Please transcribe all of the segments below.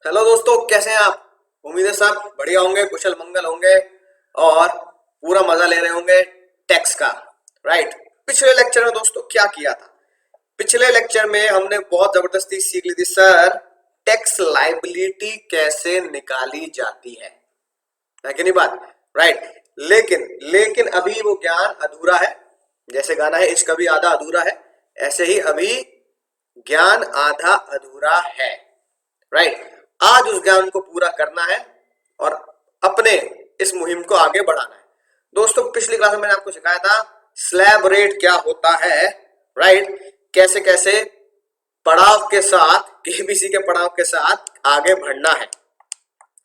Hello दोस्तों, कैसे हैं आप? उम्मीद है सब बढ़िया होंगे, कुशल मंगल होंगे और पूरा मजा ले रहे होंगे टैक्स का। राइट। पिछले लेक्चर में दोस्तों क्या किया था? पिछले लेक्चर में हमने बहुत जबरदस्ती सीख ली थी सर, टैक्स लाइबिलिटी कैसे निकाली जाती है कि नहीं बात? राइट। लेकिन लेकिन अभी वो ज्ञान अधूरा है। जैसे गाना है इश्क अभी आधा अधूरा है, ऐसे ही अभी ज्ञान आधा अधूरा है। राइट। आज उस ज्ञान को पूरा करना है और अपने इस मुहिम को आगे बढ़ाना है। दोस्तों, पिछली क्लास में मैंने आपको सिखाया था स्लैब रेट क्या होता है। राइट। कैसे कैसे पड़ाव के साथ, केबीसी के पड़ाव के साथ आगे बढ़ना है।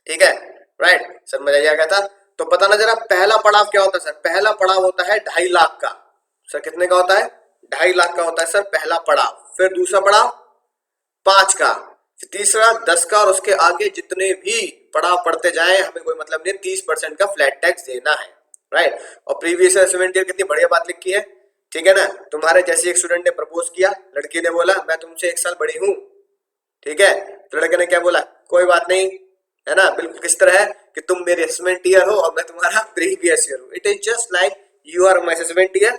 ठीक है। राइट। सर मजा आ गया था। तो बताना जरा, पहला पड़ाव क्या होता है सर? पहला पड़ाव होता है 2.5 लाख का। सर कितने का होता है? 2.5 लाख का होता है सर पहला पड़ाव। फिर दूसरा पड़ाव 5 का, तीसरा 10 का, और उसके आगे जितने भी पड़ाव पड़ते जाए हमें कोई मतलब नहीं, 30% का फ्लैट टैक्स देना है। राइट। और प्रीवियस ईयर कितनी बढ़िया बात लिखी है। ठीक है ना? तुम्हारे जैसे एक स्टूडेंट ने प्रपोज किया, लड़की ने बोला मैं तुमसे 1 साल बड़ी हूं। ठीक है। तो लड़के ने क्या बोला? कोई बात नहीं, है ना? बिल्कुल किस तरह है कि तुम मेरे असेसमेंट ईयर हो और मैं तुम्हारा प्रीवियस ईयर हूं। It is just like you are my assessment year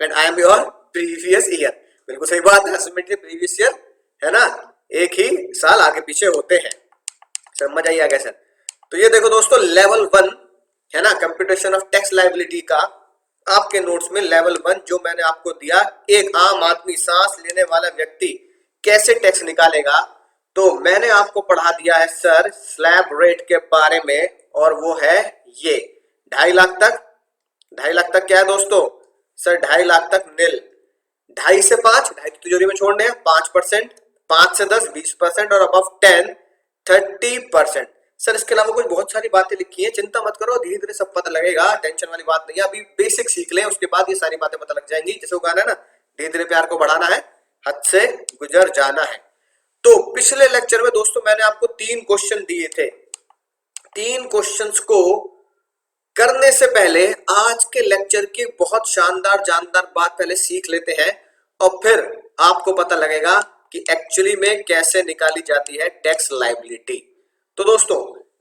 and I am your previous year. बिल्कुल सही बात है, असेसमेंट ईयर प्रीवियस ईयर, है ना? एक ही साल आगे पीछे होते हैं। समझ आई आ गया सर? तो ये देखो दोस्तों, लेवल 1 है ना, कंप्यूटेशन ऑफ टैक्स लायबिलिटी का आपके नोट्स में लेवल 1 जो मैंने आपको दिया, एक आम आदमी, सांस लेने वाला व्यक्ति कैसे टैक्स निकालेगा, तो मैंने आपको पढ़ा दिया है सर स्लैब रेट के बारे में, और वो है ये 2.5 लाख तक। 2.5 लाख तक क्या है दोस्तों? सर 2.5 लाख तक नील। 2.5 से 5, 2.5 तो तिजोरी में छोड़ने हैं, 5%, 5 से 10 20%, और अबव 10 30%। सर इसके अलावा कुछ बहुत सारी बातें लिखी हैं, चिंता मत करो, धीरे धीरे सब पता लगेगा, टेंशन वाली बात नहीं है। अभी बेसिक सीख लें, उसके बाद ये सारी बातें पता लग जाएंगी। जैसे वो गाना है ना, धीरे धीरे प्यार को बढ़ाना है, हद से गुजर जाना है। तो पिछले लेक्चर में दोस्तों मैंने आपको 3 क्वेश्चन दिए थे। 3 क्वेश्चंस को करने से पहले आज के लेक्चर की बहुत शानदार जानदार बात पहले सीख लेते हैं, और फिर आपको पता लगेगा कि एक्चुअली में कैसे निकाली जाती है टैक्स लायबिलिटी। तो दोस्तों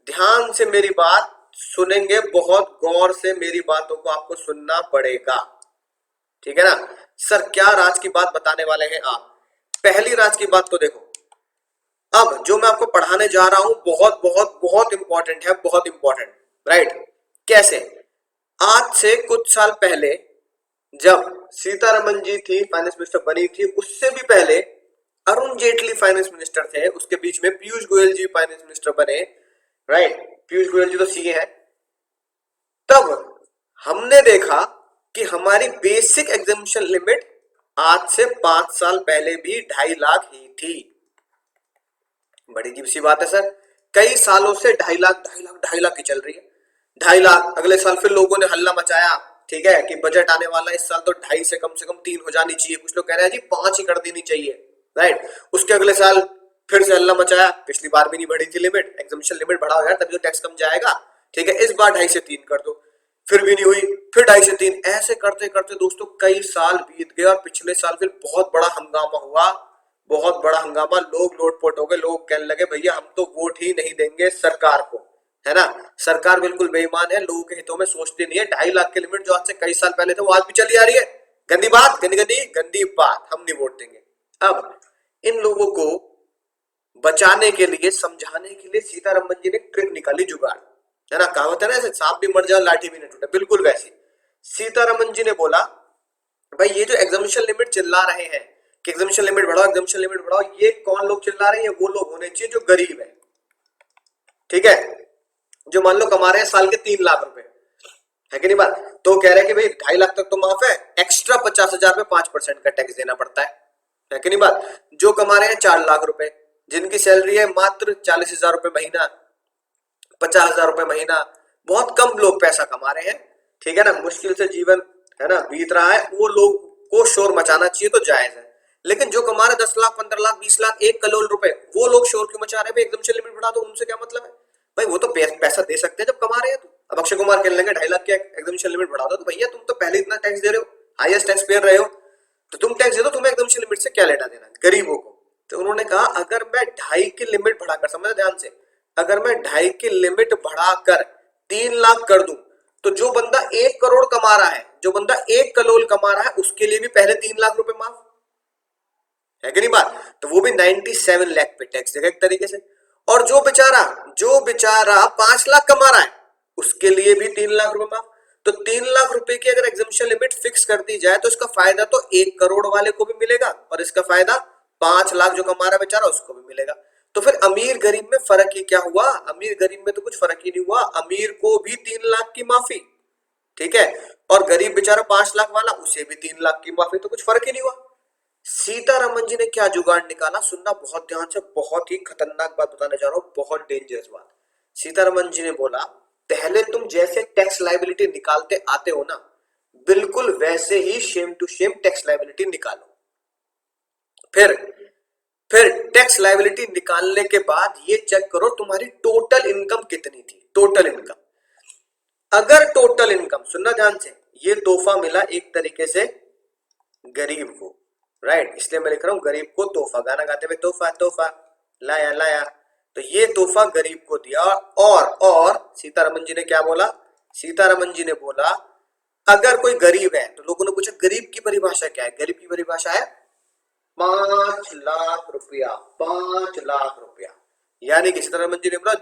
ध्यान से मेरी बात सुनेंगे, बहुत गौर से मेरी बातों को आपको सुनना पड़ेगा। ठीक है ना? सर क्या राज की बात बताने वाले हैं आप? पहली राज की बात तो देखो, अब जो मैं आपको पढ़ाने जा रहा हूं बहुत बहुत बहुत इंपॉर्टेंट है, बहुत इंपॉर्टेंट। राइट। कैसे? आज से कुछ साल पहले जब सीतारमन जी थी फाइनेंस मिनिस्टर बनी थी, उससे भी पहले अरुण जेटली फाइनेंस मिनिस्टर थे, उसके बीच में पीयूष गोयल जी फाइनेंस मिनिस्टर बने। राइट। पीयूष गोयल जी तो सीए हैं। तब हमने देखा कि हमारी बेसिक एग्जामिशन लिमिट आज से 5 साल पहले भी 2.5 लाख ही थी। बड़ी अजीब सी बात है सर, कई सालों से 2.5 लाख 2.5 लाख 2.5 लाख की चल रही है। 2.5 लाख, अगले साल फिर लोगों ने हल्ला मचाया, ठीक है, कि बजट आने वाला इस साल तो 2.5 से कम 3 हो जानी चाहिए। कुछ लोग कह रहे हैं जी 5 ही कर देनी चाहिए। राइट। उसके अगले साल फिर से हल्ला मचाया, पिछली बार भी नहीं बढ़ी थी लिमिट, एग्जामिशन लिमिट बढ़ाओ यार तभी तो टैक्स कम जाएगा। ठीक है, इस बार 2.5 से 3 कर दो, फिर भी नहीं हुई, फिर 2.5 से 3, ऐसे करते करते दोस्तों कई साल बीत गए, और पिछले साल फिर बहुत बड़ा हंगामा हुआ, बहुत बड़ा हंगामा, लोग लोटपोट हो गए, लोग कहने लगे भैया हम तो वोट ही नहीं देंगे सरकार को, है ना? सरकार बिल्कुल बेईमान है, लोगों के हितों में सोचती नहीं है। 2.5 लाख की लिमिट जो आज से कई साल पहले थे वो आज भी चली आ रही है। गंदी बात, गंदी गंदी गंदी बात, हम नहीं वोट देंगे। अब इन लोगों को बचाने के लिए, समझाने के लिए सीतारमन जी ने ट्रिक निकाली, जुगाड़, है ना? कहावत है ना, ऐसे सांप भी मर जाए लाठी भी न टूटे, बिल्कुल वैसी। सीतारमन जी ने बोला भाई ये जो एग्जामिशन लिमिट चिल्ला रहे हैं कि एग्जामिशन लिमिट बढ़ाओ, एग्जामिशन लिमिट बढ़ाओ, ये कौन लोग चिल्ला रहे हैं? वो लोग होने चाहिए जो गरीब है। ठीक है, जो मान लो कमा रहे हैं साल के 3 लाख रुपए, है कि नहीं बात? तो कह रहे हैं कि भाई 2.5 लाख तक तो माफ है, एक्स्ट्रा 50,000 पे 5% का टैक्स देना पड़ता है कि नहीं बात? जो कमा रहे हैं 4 लाख रुपए, जिनकी सैलरी है मात्र 40,000 रुपए महीना, 50,000 रुपए महीना, बहुत कम लोग पैसा कमा रहे हैं, ठीक है ना, मुश्किल से जीवन, है ना, बीत रहा है, वो लोग को शोर मचाना चाहिए तो जायज है। लेकिन जो कमा रहे 10 लाख 15 लाख 20 लाख 1 करोड़ रुपए, वो लोग शोर क्यों मचा रहे हैं? एग्जामिशन लिमिट बढ़ा दो, उनसे क्या मतलब है भाई? वो तो पैसा दे सकते हैं जब कमा रहे हैं। तो अब अक्षय कुमार कहने लगे 2.5 लाख के एग्जामिशन लिमिट बढ़ा दो, तो भैया तुम तो पहले इतना टैक्स दे रहे हो, हाईएस्ट टैक्स पेयर रहे हो, तो तुम टैक्स दे दो, तुम्हें एग्जामिशन लिमिट से क्या लेना देना गरीबों को? तो उन्होंने कहा अगर मैं 2.5 की लिमिट बढ़ाकर, समझ ध्यान से, अगर मैं 2.5 की लिमिट बढ़ाकर 3 लाख कर दूं तो जो बंदा 1 करोड़ कमा रहा है, जो बंदा 1 करोड़ कमा रहा है उसके लिए भी पहले 3 लाख रुपए माफ है कि नहीं बात, तो वो भी 97 लाख पे टैक्स देगा एक तरीके से। और जो बेचारा 5 लाख कमा रहा है उसके लिए भी 3 लाख रुपए माफ। तो 3 लाख रुपए की अगर एग्जम्पशन लिमिट फिक्स कर दी जाए तो इसका फायदा तो 1 करोड़ वाले को भी मिलेगा और इसका फायदा 5 लाख जो कमा रहा बेचारा उसको भी मिलेगा। तो फिर अमीर गरीब में फर्क ही क्या हुआ, अमीर गरीब में तो कुछ फर्क ही नहीं हुआ, अमीर को भी 3 लाख की माफी, ठीक है, और गरीब बेचारा 5 लाख वाला उसे भी 3 लाख की माफी, तो कुछ फर्क ही नहीं हुआ। सीतारमन जी ने क्या जुगाड़ निकाला, सुनना बहुत ध्यान से, बहुत ही खतरनाक बात बताने जा रहा हूं, बहुत डेंजरस बात। सीतारमन जी ने बोला पहले तुम जैसे टैक्स लायबिलिटी निकालते आते हो ना, बिल्कुल वैसे ही same to same tax liability निकालो। फिर टैक्स लायबिलिटी निकालने के बाद ये चेक करो तुम्हारी टोटल इनकम कितनी थी, टोटल इनकम। अगर टोटल इनकम, सुनना ध्यान से, ये तोहफा मिला एक तरीके से गरीब को, राइट, इसलिए मैं लिख रहा हूं गरीब को तोहफा, गाना गाते हुए तोहफा तोहफा लाया लाया, तो ये तोहफा गरीब को दिया। और सीतारमन जी ने क्या बोला, सीतारमन जी ने बोला अगर कोई गरीब है, तो लोगों ने पूछा गरीब की परिभाषा क्या है, गरीब की परिभाषा है 5 लाख रुपया, 5 लाख रुपया। यानी कि सीतारमन जी ने बोला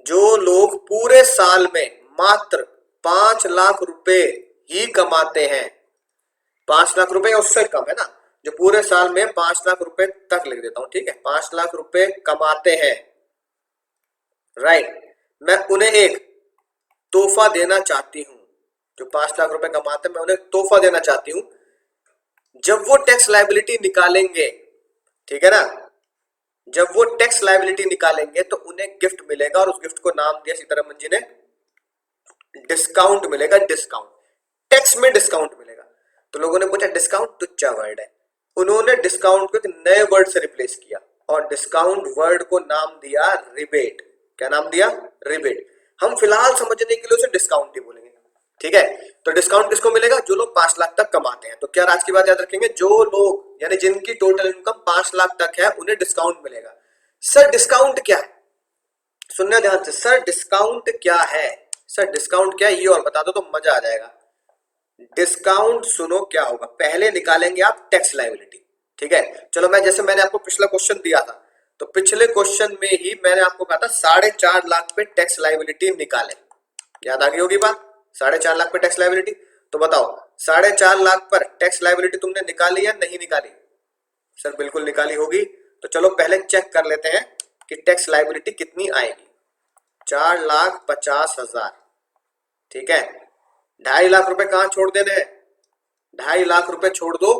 जो लोग पूरे साल में मात्र 5 लाख रुपए ही कमाते हैं, 5 लाख रुपए उससे कम है ना, जो पूरे साल में 5 लाख रुपए तक लिख देता हूं, ठीक है, 5 लाख रुपए कमाते हैं, राइट, मैं उन्हें एक तोहफा देना चाहती हूं। जो 5 लाख रुपए कमाते हैं मैं उन्हें तोहफा देना चाहती हूं। जब वो टैक्स लायबिलिटी निकालेंगे, ठीक है ना, जब वो टैक्स लायबिलिटी निकालेंगे तो उन्हें गिफ्ट मिलेगा और उस गिफ्ट को नाम दिया सीतारमन जी ने डिस्काउंट मिलेगा, डिस्काउंट, टैक्स में डिस्काउंट मिलेगा। तो लोगों ने पूछा डिस्काउंट तुच्चा वर्ड है, उन्होंने डिस्काउंट को एक नए वर्ड से रिप्लेस किया और डिस्काउंट वर्ड को नाम दिया रिबेट। क्या नाम दिया, रिबेट। हम फिलहाल समझने के लिए उसे डिस्काउंट ही बोलेंगे, ठीक है। तो डिस्काउंट किसको मिलेगा, जो लोग 5 लाख तक कमाते हैं। तो क्या आज की बात याद रखेंगे, जो लोग यानी जिनकी टोटल इनकम 5 लाख तक है उन्हें डिस्काउंट मिलेगा। सर डिस्काउंट क्या है, सुनना ध्यान से, सर डिस्काउंट क्या है, सर डिस्काउंट क्या है ये और बता दो तो मजा आ जाएगा। डिस्काउंट सुनो क्या होगा, पहले निकालेंगे आप टैक्स लायबिलिटी, ठीक है। चलो मैं जैसे मैंने आपको पिछला क्वेश्चन दिया था, तो पिछले क्वेश्चन में ही मैंने आपको कहा था 4.5 लाख पे टैक्स लायबिलिटी निकालें, याद आ गई होगी बात, 4.5 लाख पे टैक्स लायबिलिटी। तो बताओ 4.5 लाख पर टैक्स लायबिलिटी तुमने निकाली या नहीं निकाली, सर बिल्कुल निकाली होगी। तो चलो पहले चेक कर लेते हैं कि टैक्स लायबिलिटी कितनी आएगी, 4,50,000, ठीक है। 2.5 लाख रुपए कहां छोड़ देने हैं, 2.5 लाख रुपए छोड़ दो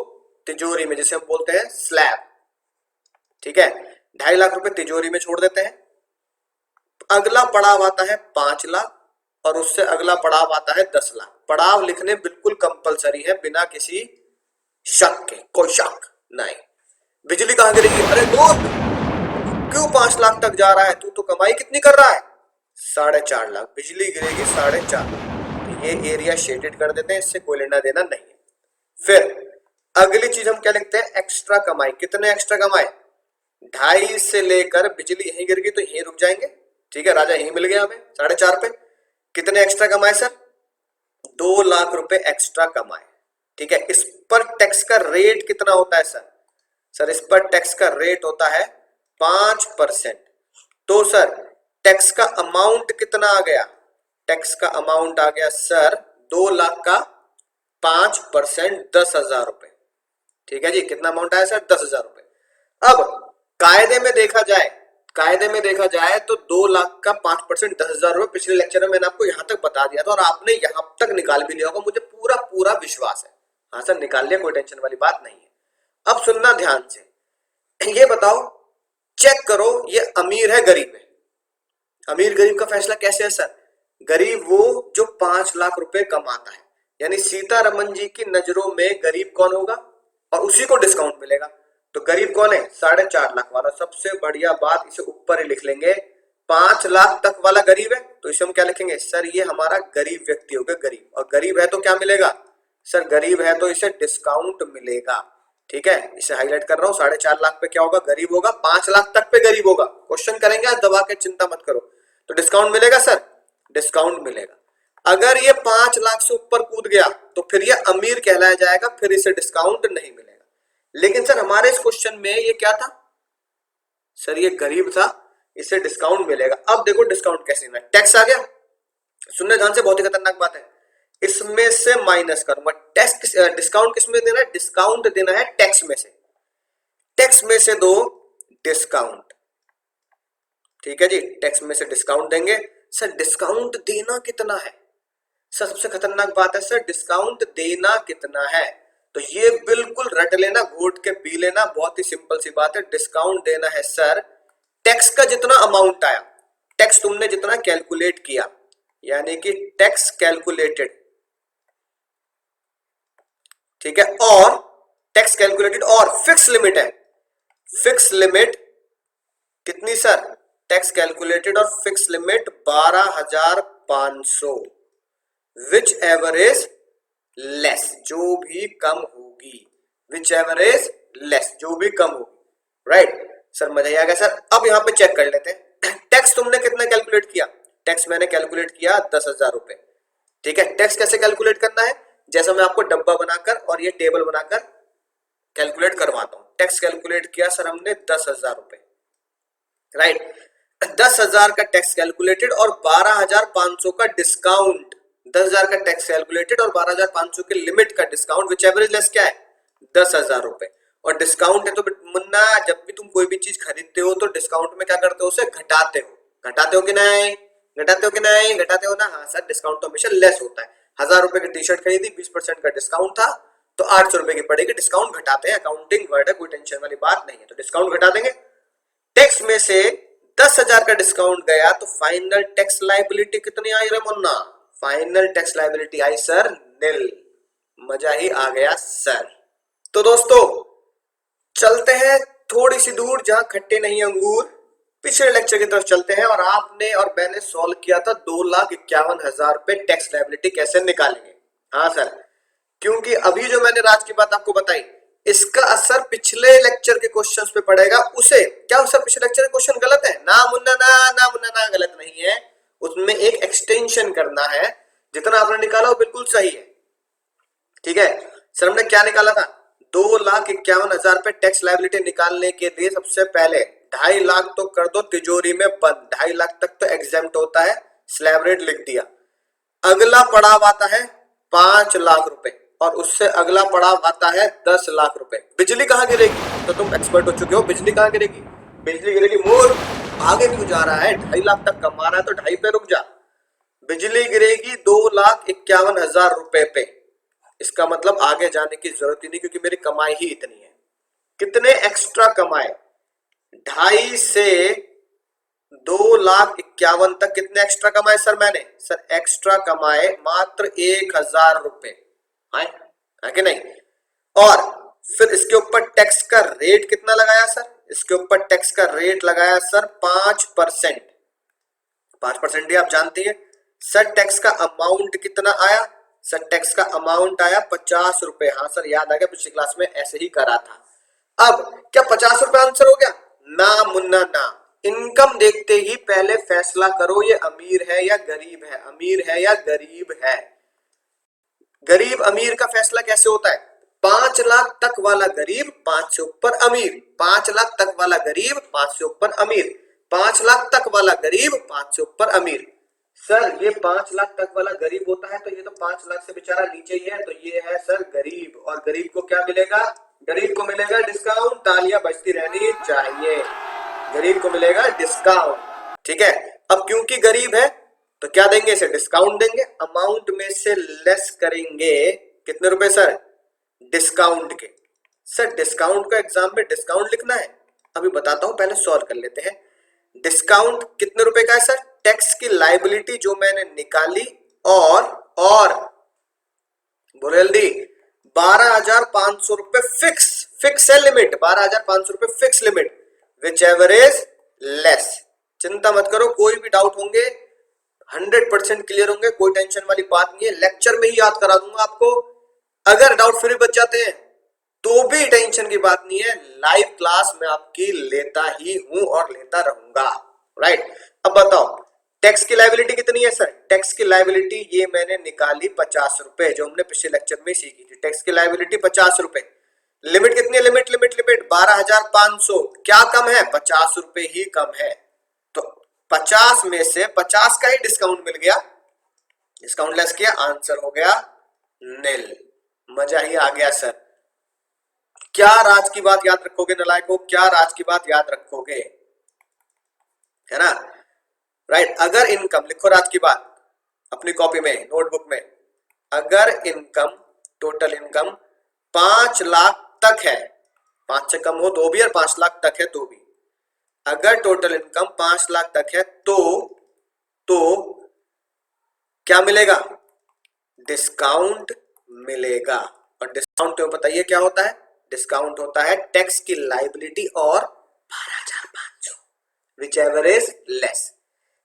तिजोरी में, जिसे हम बोलते हैं स्लैब, ठीक है, 2.5 लाख रुपए तिजोरी में छोड़ देते हैं। अगला पड़ाव आता है 5 लाख और उससे अगला पड़ाव आता है 10 लाख। पड़ाव लिखने बिल्कुल कंपलसरी है, बिना किसी शक के, कोई शक नहीं। बिजली कहां गिरेगी, अरे दोस्त क्यों 5 लाख तक जा रहा है, तू तो कमाई कितनी कर रहा है, 4.5 लाख, बिजली गिरेगी 4.5। ये एरिया शेडेड कर देते हैं, इससे कोई लेना देना नहीं है। फिर अगली चीज हम क्या लिखते हैं, एक्स्ट्रा कमाई, कितने एक्स्ट्रा कमाए, 2.5 से लेकर बिजली यहीं गिर गई तो यहीं रुक जाएंगे, ठीक है, राजा यहीं मिल गया हमें 4.5 पे। कितने एक्स्ट्रा कमाए सर, 2 लाख रुपए एक्स्ट्रा कमाए, ठीक है। इस पर टैक्स का रेट कितना होता है सर, सर इस पर टैक्स का रेट होता है 5%। तो सर टैक्स का अमाउंट कितना आ गया, टैक्स का अमाउंट आ गया सर 2 लाख का 5% 10,000 रुपए, ठीक है जी। कितना अमाउंट आया सर, 10,000 रुपए। अब कायदे में देखा जाए तो 2 लाख का 5% 10,000 रुपए पिछले लेक्चर में मैंने आपको यहां तक बता दिया था और आपने यहां तक निकाल भी लिया होगा, मुझे पूरा विश्वास है। हाँ सर निकाल लिया, कोई टेंशन वाली बात नहीं है। अब सुनना ध्यान से, ये बताओ, चेक करो ये अमीर है गरीब है, अमीर गरीब का फैसला कैसे है सर, गरीब वो जो 5 लाख रुपए कमाता है, यानी सीतारमन जी की नजरों में गरीब कौन होगा और उसी को डिस्काउंट मिलेगा। तो गरीब कौन है, 4.5 लाख वाला। सबसे बढ़िया बात, इसे ऊपर ही लिख लेंगे, 5 लाख तक वाला गरीब है तो इसे हम क्या लिखेंगे, सर ये हमारा गरीब व्यक्ति होगा, गरीब। और गरीब है तो क्या मिलेगा सर, गरीब है तो इसे डिस्काउंट मिलेगा, ठीक है, इसे हाईलाइट कर रहा हूं। 4.5 लाख पे क्या होगा? गरीब होगा। 5 लाख तक पे गरीब होगा। क्वेश्चन करेंगे आज दबा के, चिंता मत करो। तो डिस्काउंट मिलेगा सर? डिस्काउंट मिलेगा। अगर ये 5 लाख से ऊपर कूद गया तो फिर ये अमीर कहलाया जाएगा, फिर इसे डिस्काउंट नहीं मिलेगा। लेकिन सर हमारे इस क्वेश्चन में ये क्या था? सर ये गरीब था, इसे डिस्काउंट मिलेगा। अब देखो डिस्काउंट कैसे देना है। टैक्स आ गया, सुनने ध्यान से, बहुत ही खतरनाक बात है। इसमें से माइनस करूंगा। टैक्स डिस्काउंट किसमें देना है? डिस्काउंट देना है टैक्स में से। टैक्स में से दो डिस्काउंट, ठीक है जी, टैक्स में से डिस्काउंट देंगे। सर डिस्काउंट देना कितना है? सर सबसे खतरनाक बात है सर, डिस्काउंट देना कितना है? तो ये बिल्कुल रट लेना, घोट के पी लेना, बहुत ही सिंपल सी बात है। डिस्काउंट देना है सर टैक्स का जितना अमाउंट आया, टैक्स तुमने जितना कैलकुलेट किया, यानी कि टैक्स कैलकुलेटेड, ठीक है, और टैक्स कैलकुलेटेड और फिक्स लिमिट है। फिक्स लिमिट कितनी सर? टैक्स कैलकुलेटेड और fix limit 12,500, which ever is less, जो भी कम होगी, विच एवर इज लेस, जो भी कम होगी, राइट। सर मजा ही आ गया सर। अब यहां पे चेक कर लेते हैं, टैक्स तुमने कितना कैलकुलेट किया? टैक्स मैंने कैलकुलेट किया 10,000 रुपए, ठीक है। टैक्स कैसे कैलकुलेट करना है? जैसा मैं आपको डब्बा बनाकर और ये टेबल बनाकर कैलकुलेट करवाता हूं। टैक्स कैलकुलेट किया सर हमने 10,000 रुपए, राइट। 10,000 का टैक्स कैलकुलेटेड और 12,500 का डिस्काउंट। 10,000 का टैक्स कैलकुलेटेड और 12,500 के लिमिट का डिस्काउंट, विच एवरेज लेस क्या है? 10,000 रुपए। और डिस्काउंट है तो मुन्ना, जब भी तुम कोई भी चीज खरीदते हो तो डिस्काउंट में क्या करते हो? उसे घटाते हो। घटाते हो कि नहीं? घटाते हो कि नहीं? घटाते हो ना? हाँ सर, डिस्काउंट तो हमेशा लेस होता है। 1,000 रुपए की टी शर्ट खरीदी, 20% का डिस्काउंट था तो 800 रुपए की पड़ेगी। डिस्काउंट घटाते हैं, अकाउंटिंग वर्ड है, कोई टेंशन वाली बात नहीं है। तो डिस्काउंट घटा देंगे। टैक्स में से 10,000 का डिस्काउंट गया तो फाइनल टैक्स लायबिलिटी कितनी आई रे मुन्ना? फाइनल टैक्स लायबिलिटी आई सर निल। मजा ही आ गया सर। तो दोस्तों चलते हैं थोड़ी सी दूर, जहां खट्टे नहीं अंगूर, पिछले लेक्चर की तरफ चलते हैं। और आपने और मैंने सॉल्व किया था 2,51,000 रुपए टैक्स लायबिलिटी कैसे निकालेंगे। हाँ सर, क्योंकि अभी जो मैंने राज की बात आपको बताई, इसका असर पिछले लेक्चर के क्वेश्चंस पे पड़ेगा। उसे क्या सर पिछले लेक्चर के क्वेश्चन गलत है? ना मुन्ना ना, ना मुन्ना ना, गलत नहीं है। उसमें एक एक्सटेंशन करना है, जितना आपने निकाला वो बिल्कुल सही है, ठीक है। सर हमने क्या निकाला था? 2,51,000 पे टैक्स लायबिलिटी निकालने के लिए सबसे पहले 2.5 लाख तो कर दो तिजोरी में बंद। 2.5 लाख तक तो एग्जेम्प्ट होता है, स्लैब रेट लिख दिया। अगला पड़ाव आता है 5 लाख रुपए, और उससे अगला पड़ाव आता है 10 लाख रुपए। बिजली कहां गिरेगी? तो तुम एक्सपर्ट हो चुके हो, बिजली कहां गिरेगी? बिजली गिरेगी मोर, आगे क्यों जा रहा है? 2.5 लाख तक कमा रहा है तो 2.5 पे रुक जा। बिजली गिरेगी 2,51,000 रुपए पे। इसका मतलब आगे जाने की जरूरत ही नहीं, क्योंकि मेरी कमाई ही इतनी है। कितने एक्स्ट्रा कमाए? 2.5 से 2,51,000 तक कितने एक्स्ट्रा कमाए सर मैंने? सर एक्स्ट्रा कमाए मात्र 1,000 रुपए, है कि नहीं। और फिर इसके ऊपर टैक्स का रेट कितना लगाया सर? इसके ऊपर टैक्स का रेट लगाया सर 5%। 5% ही आप जानते हैं। सर टैक्स का अमाउंट कितना आया? सर टैक्स का अमाउंट आया 50 रुपए। हाँ सर याद आ गया, पिछली क्लास में ऐसे ही करा था। अब क्या 50 रुपए आंसर हो गया? ना मुन्ना ना। इनकम देखते ही पहले फैसला करो ये अमीर है या गरीब है, अमीर है या गरीब है। गरीब अमीर का फैसला कैसे होता है? 5 लाख तक वाला गरीब, 5 से ऊपर अमीर। 5 लाख तक वाला गरीब, 5 से ऊपर अमीर। 5 लाख तक वाला गरीब, 5 से ऊपर अमीर। सर ये 5 लाख तक वाला गरीब होता है तो ये तो 5 लाख से बेचारा नीचे ही है, तो ये है सर गरीब। और गरीब को क्या मिलेगा? गरीब को मिलेगा डिस्काउंट। तालियां बजती रहनी चाहिए। गरीब को मिलेगा डिस्काउंट, ठीक है। अब क्योंकि गरीब है तो क्या देंगे? इसे डिस्काउंट देंगे। अमाउंट में से लेस करेंगे कितने रुपए सर? डिस्काउंट के। सर डिस्काउंट का एग्जाम में डिस्काउंट लिखना है, अभी बताता हूं, पहले सॉल्व कर लेते हैं। डिस्काउंट कितने रुपए का है सर? टैक्स की लायबिलिटी जो मैंने निकाली और बोले जल्दी, 12,500 रुपए फिक्स है लिमिट, 12,500 रुपए fix limit, which ever is less. चिंता मत करो, कोई भी डाउट होंगे 100% क्लियर होंगे, कोई टेंशन वाली बात नहीं है। लेक्चर में ही याद करा दूंगा आपको। अगर डाउट फिर भी बच जाते हैं तो भी टेंशन की बात नहीं है, लाइव क्लास में आपकी लेता ही हूं और लेता रहूंगा, राइट। अब बताओ टैक्स की लायबिलिटी कितनी है सर? टैक्स की लायबिलिटी ये मैंने निकाली 50 रुपए, जो हमने पिछले लेक्चर में सीखी थी। टैक्स की लायबिलिटी 50 रुपए। लिमिट कितनी है? Limit limit limit 12,500। क्या कम है? 50 रुपए ही कम है। तो 50 में से 50 का ही डिस्काउंट मिल गया, डिस्काउंट लेस किया, आंसर हो गया नील। मजा ही आ गया सर। क्या राज की बात याद रखोगे नलायकों? क्या राज की बात याद रखोगे? है ना, राइट। अगर इनकम, लिखो राज की बात अपनी कॉपी में, नोटबुक में। अगर इनकम, टोटल इनकम 5 लाख तक है, 5 से कम हो तो भी और 5 लाख तक है तो भी, अगर टोटल इनकम 5 लाख तक है तो क्या मिलेगा? डिस्काउंट मिलेगा। और डिस्काउंट तो बताइए क्या होता है? डिस्काउंट होता है टैक्स की लायबिलिटी और 12,500, which ever is less.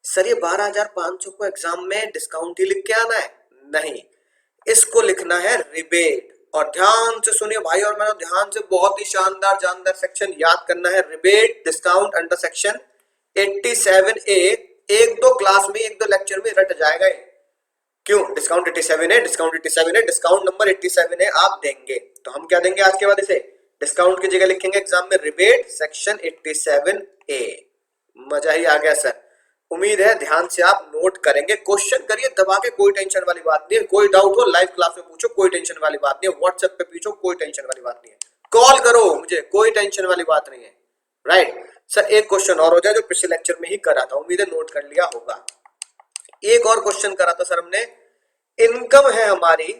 Sir ये 12,500 को एग्जाम में डिस्काउंट ही लिख के आना है? नहीं, इसको लिखना है रिबेट। और ध्यान से सुनिए भाई और बहनों, ध्यान से, बहुत ही शानदार जानदार सेक्शन याद करना है। Rebate discount under section 87A। एक दो क्लास में, एक दो लेक्चर में रट जाएगा। क्यों? डिस्काउंट 87 है, डिस्काउंट 87 है, डिस्काउंट नंबर 87 है, आप देंगे तो हम क्या देंगे आज के बाद? इसे डिस्काउंट की जगह लिखेंगे एग्जाम में रिबेट सेक्शन 87A। मजा ही आ गया सर। उम्मीद है ध्यान से आप नोट करेंगे। क्वेश्चन करिए दबा के, कोई टेंशन वाली बात नहीं है। कोई डाउट हो लाइव क्लास में पूछो, कोई टेंशन वाली बात नहीं है। व्हाट्सएप पे पूछो, कोई टेंशन वाली बात नहीं है। कॉल करो मुझे, कोई टेंशन वाली बात नहीं है, राइट। सर एक क्वेश्चन और हो जाए जो पिछले लेक्चर में ही करा था, उम्मीद है नोट कर लिया होगा। एक और क्वेश्चन करा था सर हमने, इनकम है हमारी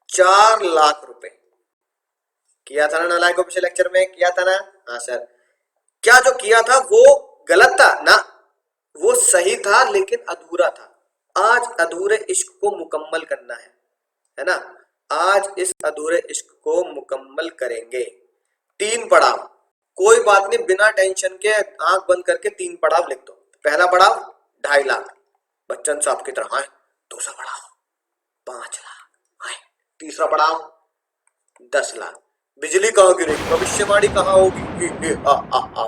4 लाख रुपए। किया था ना नालायकों? पिछले लेक्चर में किया था ना? हाँ सर। क्या जो किया था वो गलत था ना? वो सही था लेकिन अधूरा था। आज अधूरे इश्क को मुकम्मल करना है ना? आज इस अधूरे इश्क को मुकम्मल करेंगे। 3 पड़ाव, कोई बात नहीं, बिना टेंशन के आंख बंद करके 3 पड़ाव लिख दो। पहला पड़ाव 2.5 लाख, बच्चन साहब की तरह। दूसरा पड़ाव 5 लाख, तीसरा पड़ाव 10 लाख। बिजली कहां गिरेगी? भविष्यवाणी कहां होगी?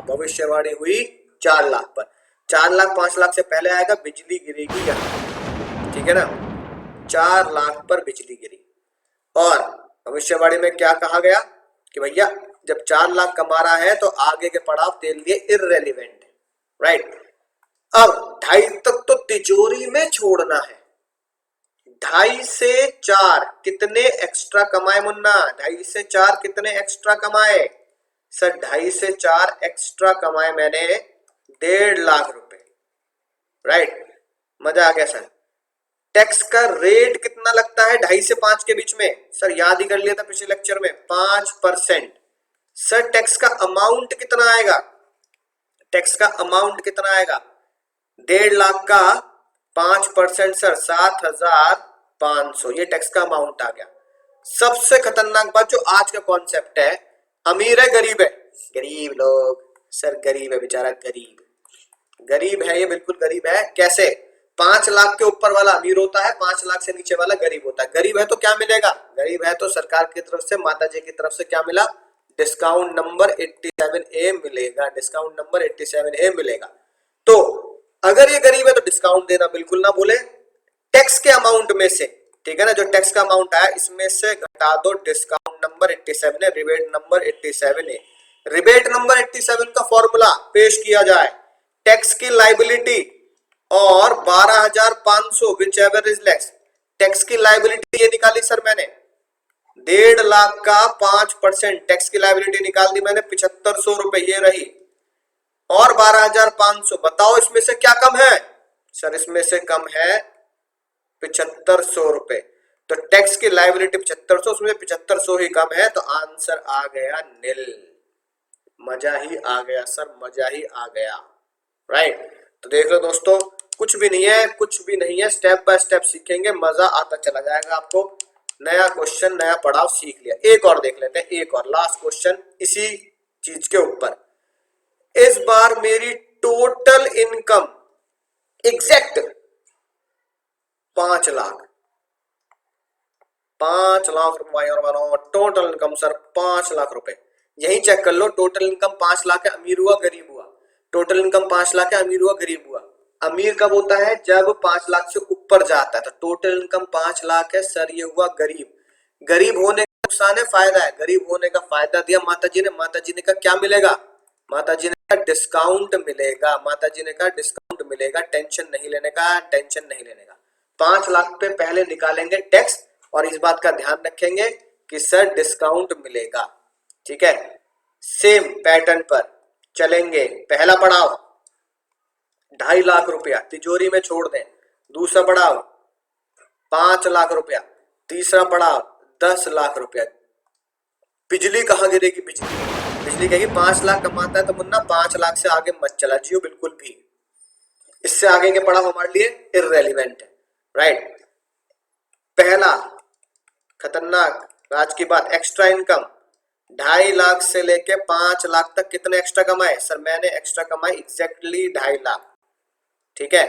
भविष्यवाणी हुई 4 लाख पर। 4 लाख 5 लाख से पहले आएगा, बिजली गिरेगी यहां, ठीक है ना? 4 लाख पर बिजली गिरी। और भविष्यवाणी में क्या कहा गया कि भैया जब 4 लाख कमा रहा है तो आगे के पड़ाव तेरे लिए इररेलेवेंट है, राइट। अब 2.5 तक तो तिजोरी में छोड़ना है। 2.5 से 4 कितने एक्स्ट्रा कमाए मुन्ना? 2.5 से 4 कितने एक्स्ट्रा कमाए सर? 2.5 से 4 एक्स्ट्रा कमाए मैंने 1.5 लाख रुपए, राइट। मजा आ गया सर। टैक्स का रेट कितना लगता है 2.5 से 5 के बीच में? सर याद ही कर लिया था पिछले लेक्चर में, 5%। सर टैक्स का अमाउंट कितना आएगा? टैक्स का अमाउंट कितना आएगा? 1.5 लाख का 5% सर 7,500, ये टैक्स का अमाउंट आ गया। सबसे खतरनाक बात जो आज का कॉन्सेप्ट है, अमीर है गरीब है? गरीब लोग सर, गरीब है बेचारा, गरीब है, ये बिल्कुल गरीब है। कैसे? 5 लाख के ऊपर वाला अमीर होता है, 5 लाख से नीचे वाला गरीब होता है। गरीब है तो क्या मिलेगा? गरीब है तो सरकार की तरफ से, माता जी की तरफ से क्या मिला? डिस्काउंट नंबर 87A मिलेगा, डिस्काउंट नंबर 87A मिलेगा। तो अगर ये गरीब है तो डिस्काउंट देना बिल्कुल ना भूले। टैक्स के अमाउंट में से, ठीक है ना, जो टैक्स का अमाउंट आया इसमें से घटा दो डिस्काउंट नंबर 87 है, रिबेट नंबर 87 है। रिबेट नंबर 87 का फॉर्मूला पेश किया जाए, टैक्स की लायबिलिटी और 12,500 which ever is less. Tax की लायबिलिटी ये निकाली सर मैंने, 1.5 लाख का 5% टैक्स की लायबिलिटी निकाल दी मैंने, 7500 रुपए ये रही। और 12,500, बताओ इसमें से क्या कम है? सर इसमें से कम है 7500 रुपए। तो टैक्स की लायबिलिटी 7500, उसमें 7500 ही कम है, तो आंसर आ गया नील। मजा ही आ गया सर, मजा ही आ गया, राइट। तो देख लो दोस्तों, कुछ भी नहीं है, कुछ भी नहीं है, स्टेप बाय स्टेप सीखेंगे, मजा आता चला जाएगा आपको। नया क्वेश्चन, नया पड़ाव सीख लिया। एक और देख लेते हैं, एक और लास्ट क्वेश्चन इसी चीज के ऊपर। इस बार मेरी total income exact 5 lakh, 5 lakh रुपए भाई और बहनों, टोटल इनकम सर 5 लाख रुपए। यही चेक कर लो, टोटल इनकम 5 लाख है, अमीर हुआ गरीब हुआ। टोटल इनकम 5 लाख है, अमीर हुआ गरीब हुआ। अमीर कब होता है? जब 5 लाख से ऊपर जाता है। तो टोटल इनकम 5 लाख है सर, ये हुआ गरीब। गरीब होने का नुकसान है, फायदा है? गरीब होने का फायदा दिया माता जी ने। माता जी ने का क्या मिलेगा? माता जी ने का डिस्काउंट मिलेगा। माता जी ने का डिस्काउंट मिलेगा। टेंशन नहीं लेने का, टेंशन नहीं लेने का। 5 लाख पे पहले निकालेंगे टैक्स और इस बात का ध्यान रखेंगे कि सर डिस्काउंट मिलेगा। ठीक है, सेम पैटर्न पर चलेंगे। पहला पड़ाव 2.5 लाख रुपया तिजोरी में छोड़ दें। दूसरा पड़ाव 5 लाख रुपया। तीसरा पड़ाव 10 लाख रुपया। बिजली कहाँ गिरेगी? बिजली कहेगी 5 लाख कमाता है तो मुन्ना 5 लाख से आगे मत चला जियो बिल्कुल भी। इससे आगे के पड़ाव हमारे लिए इररेलेवेंट है, राइट। पहला खतरनाक आज की बात, एक्स्ट्रा इनकम 2.5 लाख से लेके 5 लाख तक कितने एक्स्ट्रा कमाए? सर मैंने एक्स्ट्रा कमाए एग्जैक्टली 2.5 लाख। ठीक है।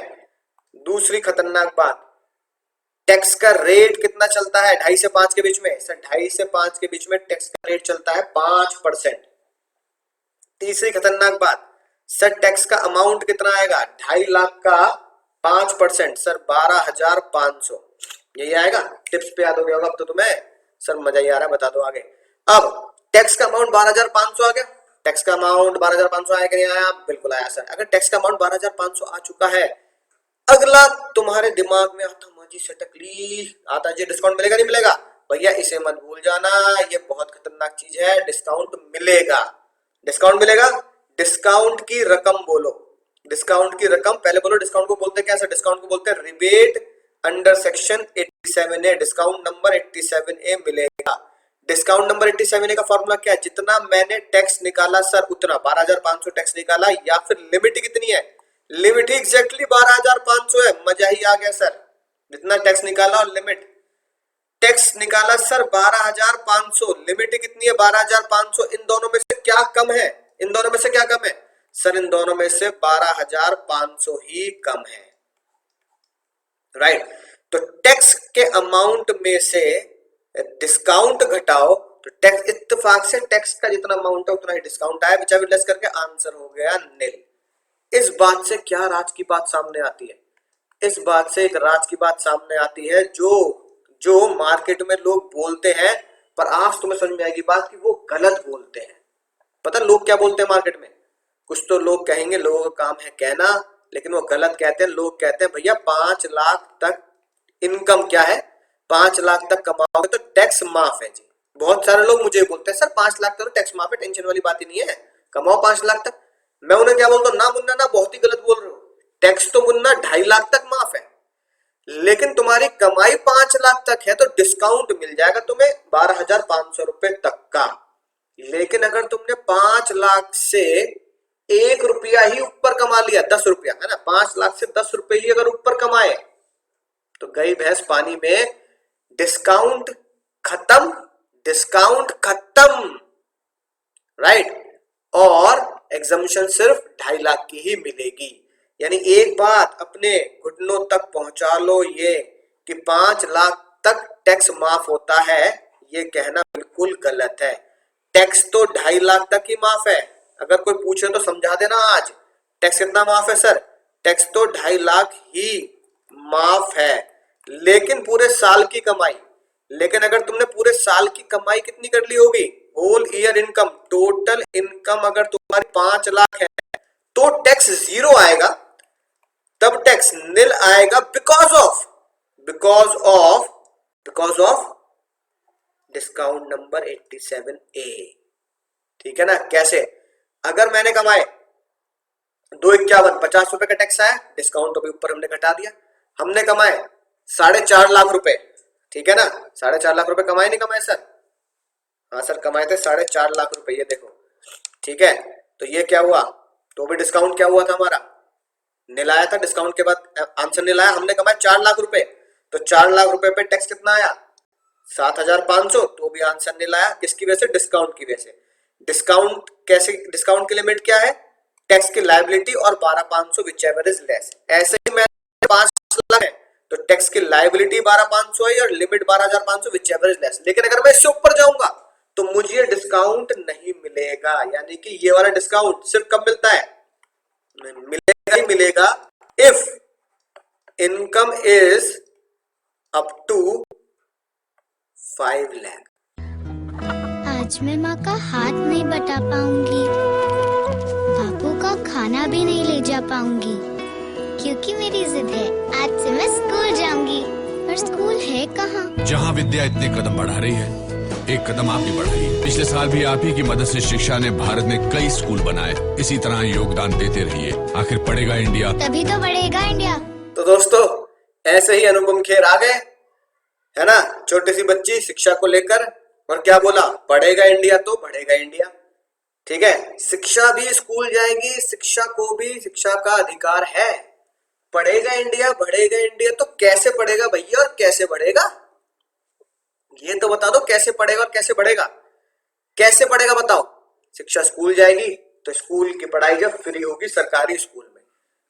दूसरी खतरनाक बात, टैक्स का रेट कितना चलता है 2.5 से 5 के बीच में? सर 2.5 से 5 के बीच में टैक्स का रेट चलता है 5%। तीसरी खतरनाक बात, सर टैक्स का अमाउंट कितना आएगा? 2.5 लाख का 5%, सर 12,500। यही आएगा। टिप्स पे याद हो गया होगा अब तो तुम्हें। सर मजा ही आ रहा है, बता दो आगे। अब टैक्स का अमाउंट 12,500 आ गया। टैक्स का अमाउंट 12,500 आया कि नहीं आया? बिल्कुल आया सर। अगर टैक्स का अमाउंट 12,500 आ चुका है, अगला तुम्हारे दिमाग में आता माजी सटकली आता जी, डिस्काउंट मिलेगा नहीं मिलेगा? भैया इसे मत भूल जाना, ये बहुत खतरनाक चीज है। डिस्काउंट मिलेगा। डिस्काउंट मिलेगा। डिस्काउंट की रकम बोलो। डिस्काउंट की रकम पहले बोलो। डिस्काउंट को बोलते क्या सर? डिस्काउंट को बोलते हैं rebate under section 87A। Discount number 87A मिलेगा। डिस्काउंट नंबर 87A का फॉर्मूला क्या है? जितना मैंने टैक्स निकाला सर उतना 12,500 टैक्स निकाला, या फिर लिमिट कितनी है? लिमिट ही एग्जैक्टली 12,500 है। मजा ही आ गया सर। जितना टैक्स निकाला और लिमिट। टैक्स निकाला सर 12,500, लिमिट कितनी है? 12,500। इन दोनों में से क्या कम है? इन दोनों में से क्या कम है? सर इन दोनों में से 12,500 ही कम है, राइट। तो टैक्स के अमाउंट में से डिस्काउंट घटाओ तो टैक्स, इत्तेफाक से टैक्स का जितना अमाउंट है उतना ही डिस्काउंट आया, विच लेस करके आंसर हो गया निल। इस बात से क्या राज की बात सामने आती है? इस बात से एक राज की बात सामने आती है जो मार्केट में लोग बोलते हैं, पर आज तुम्हें समझ में आएगी बात कि वो गलत बोलते हैं। पता लोग क्या बोलते हैं मार्केट में? कुछ तो लोग कहेंगे, लोगों का काम है कहना, लेकिन वो गलत कहते हैं। लोग कहते हैं भैया 5 लाख तक इनकम क्या है, 5 लाख तक कमाओगे तो टैक्स माफ है जी। बहुत सारे लोग मुझे बोलते हैं सर 5 लाख तक तो टैक्स माफ है, टेंशन वाली बात ही नहीं है, कमाओ 5 लाख तक। मैं उन्हें क्या बोलता हूँ, ना मुन्ना ना, बहुत ही गलत बोल रहे हो। टैक्स तो मुन्ना 2.5 लाख तक माफ है, लेकिन तुम्हारी कमाई 5 लाख तक है तो डिस्काउंट मिल जाएगा तुम्हें 12,500 रुपए तक का। लेकिन अगर तुमने 5 लाख से 1 रुपया ही ऊपर कमा लिया, 10 रुपया है ना, 5 लाख से 10 रुपए ही अगर ऊपर कमाए तो गई भैंस पानी में। डिस्काउंट खत्म, डिस्काउंट खत्म, राइट। और एग्जम्पशन सिर्फ 2.5 लाख की ही मिलेगी। यानी एक बात अपने घुटनों तक पहुंचा लो, ये कि 5 लाख तक टैक्स माफ होता है, ये कहना बिल्कुल गलत है। टैक्स तो 2.5 लाख तक ही माफ है। अगर कोई पूछे तो समझा देना आज टैक्स कितना माफ है सर। टैक्स तो 2.5 लाख ही माफ है, लेकिन पूरे साल की कमाई। लेकिन अगर तुमने पूरे साल की कमाई कितनी कर ली होगी, whole year income, total income अगर तुम्हारी 5 लाख है तो टैक्स 0 आएगा, तब टैक्स निल आएगा because of discount number 87A। ठीक है ना। कैसे? अगर मैंने कमाए 251, 50 रुपए का टैक्स आया, डिस्काउंट तो भी ऊपर हमने घटा दिया। हमने कमाए 4.5 लाख रुपए, ठीक है ना, 4.5 लाख रुपए कमाए नहीं कमाए सर? हाँ सर कमाए थे 4.5 लाख रुपए, ये देखो, ठीक है। तो ये क्या हुआ, तो भी डिस्काउंट क्या हुआ था हमारा, निल आया था। डिस्काउंट के बाद आंसर निल आया। हमने कमाया 4 लाख रुपए, तो 4 लाख रुपए पे टैक्स कितना आया, 7,500, तो भी आंसर निल आया। किसकी वजह से? डिस्काउंट की वजह से। डिस्काउंट कैसे? डिस्काउंट की लिमिट क्या है? टैक्स की लायबिलिटी और 12,500 विच एवर इज लेस। ऐसे ही मैं 5 लाख है तो टैक्स की लायबिलिटी 12,500 है और limit 12,500 which ever is less. लेकिन अगर मैं इससे ऊपर जाऊंगा तो मुझे डिस्काउंट नहीं मिलेगा, यानी कि ये वाला डिस्काउंट सिर्फ कब मिलता है, मिलेगा ही मिलेगा if income is up to 5 lakh. आज मैं माँ का हाथ नहीं बटा पाऊंगी, बापू का खाना भी नहीं ले जा पाऊंगी, क्योंकि मेरी जिद है आज से मैं स्कूल जाऊंगी। पर स्कूल है कहाँ? जहाँ विद्या इतने कदम बढ़ा रही है, एक कदम आप भी बढ़ाइए। पिछले साल भी आप ही की मदद से शिक्षा ने भारत में कई स्कूल बनाए। इसी तरह योगदान देते रहिए, आखिर पढ़ेगा इंडिया, तभी तो बढ़ेगा इंडिया। तो दोस्तों ऐसे ही अनुपम खेर आ गए, है ना, छोटी सी बच्ची शिक्षा को लेकर, और क्या बोला, पढ़ेगा इंडिया तो बढ़ेगा इंडिया। ठीक है, शिक्षा भी स्कूल जाएगी, शिक्षा को भी शिक्षा का अधिकार है। पढ़ेगा इंडिया बढ़ेगा इंडिया, तो कैसे पढ़ेगा भैया और कैसे बढ़ेगा, ये तो बता दो, कैसे पढ़ेगा और कैसे बढ़ेगा। कैसे पढ़ेगा बताओ, शिक्षा स्कूल जाएगी तो स्कूल की पढ़ाई जब फ्री होगी सरकारी स्कूल में,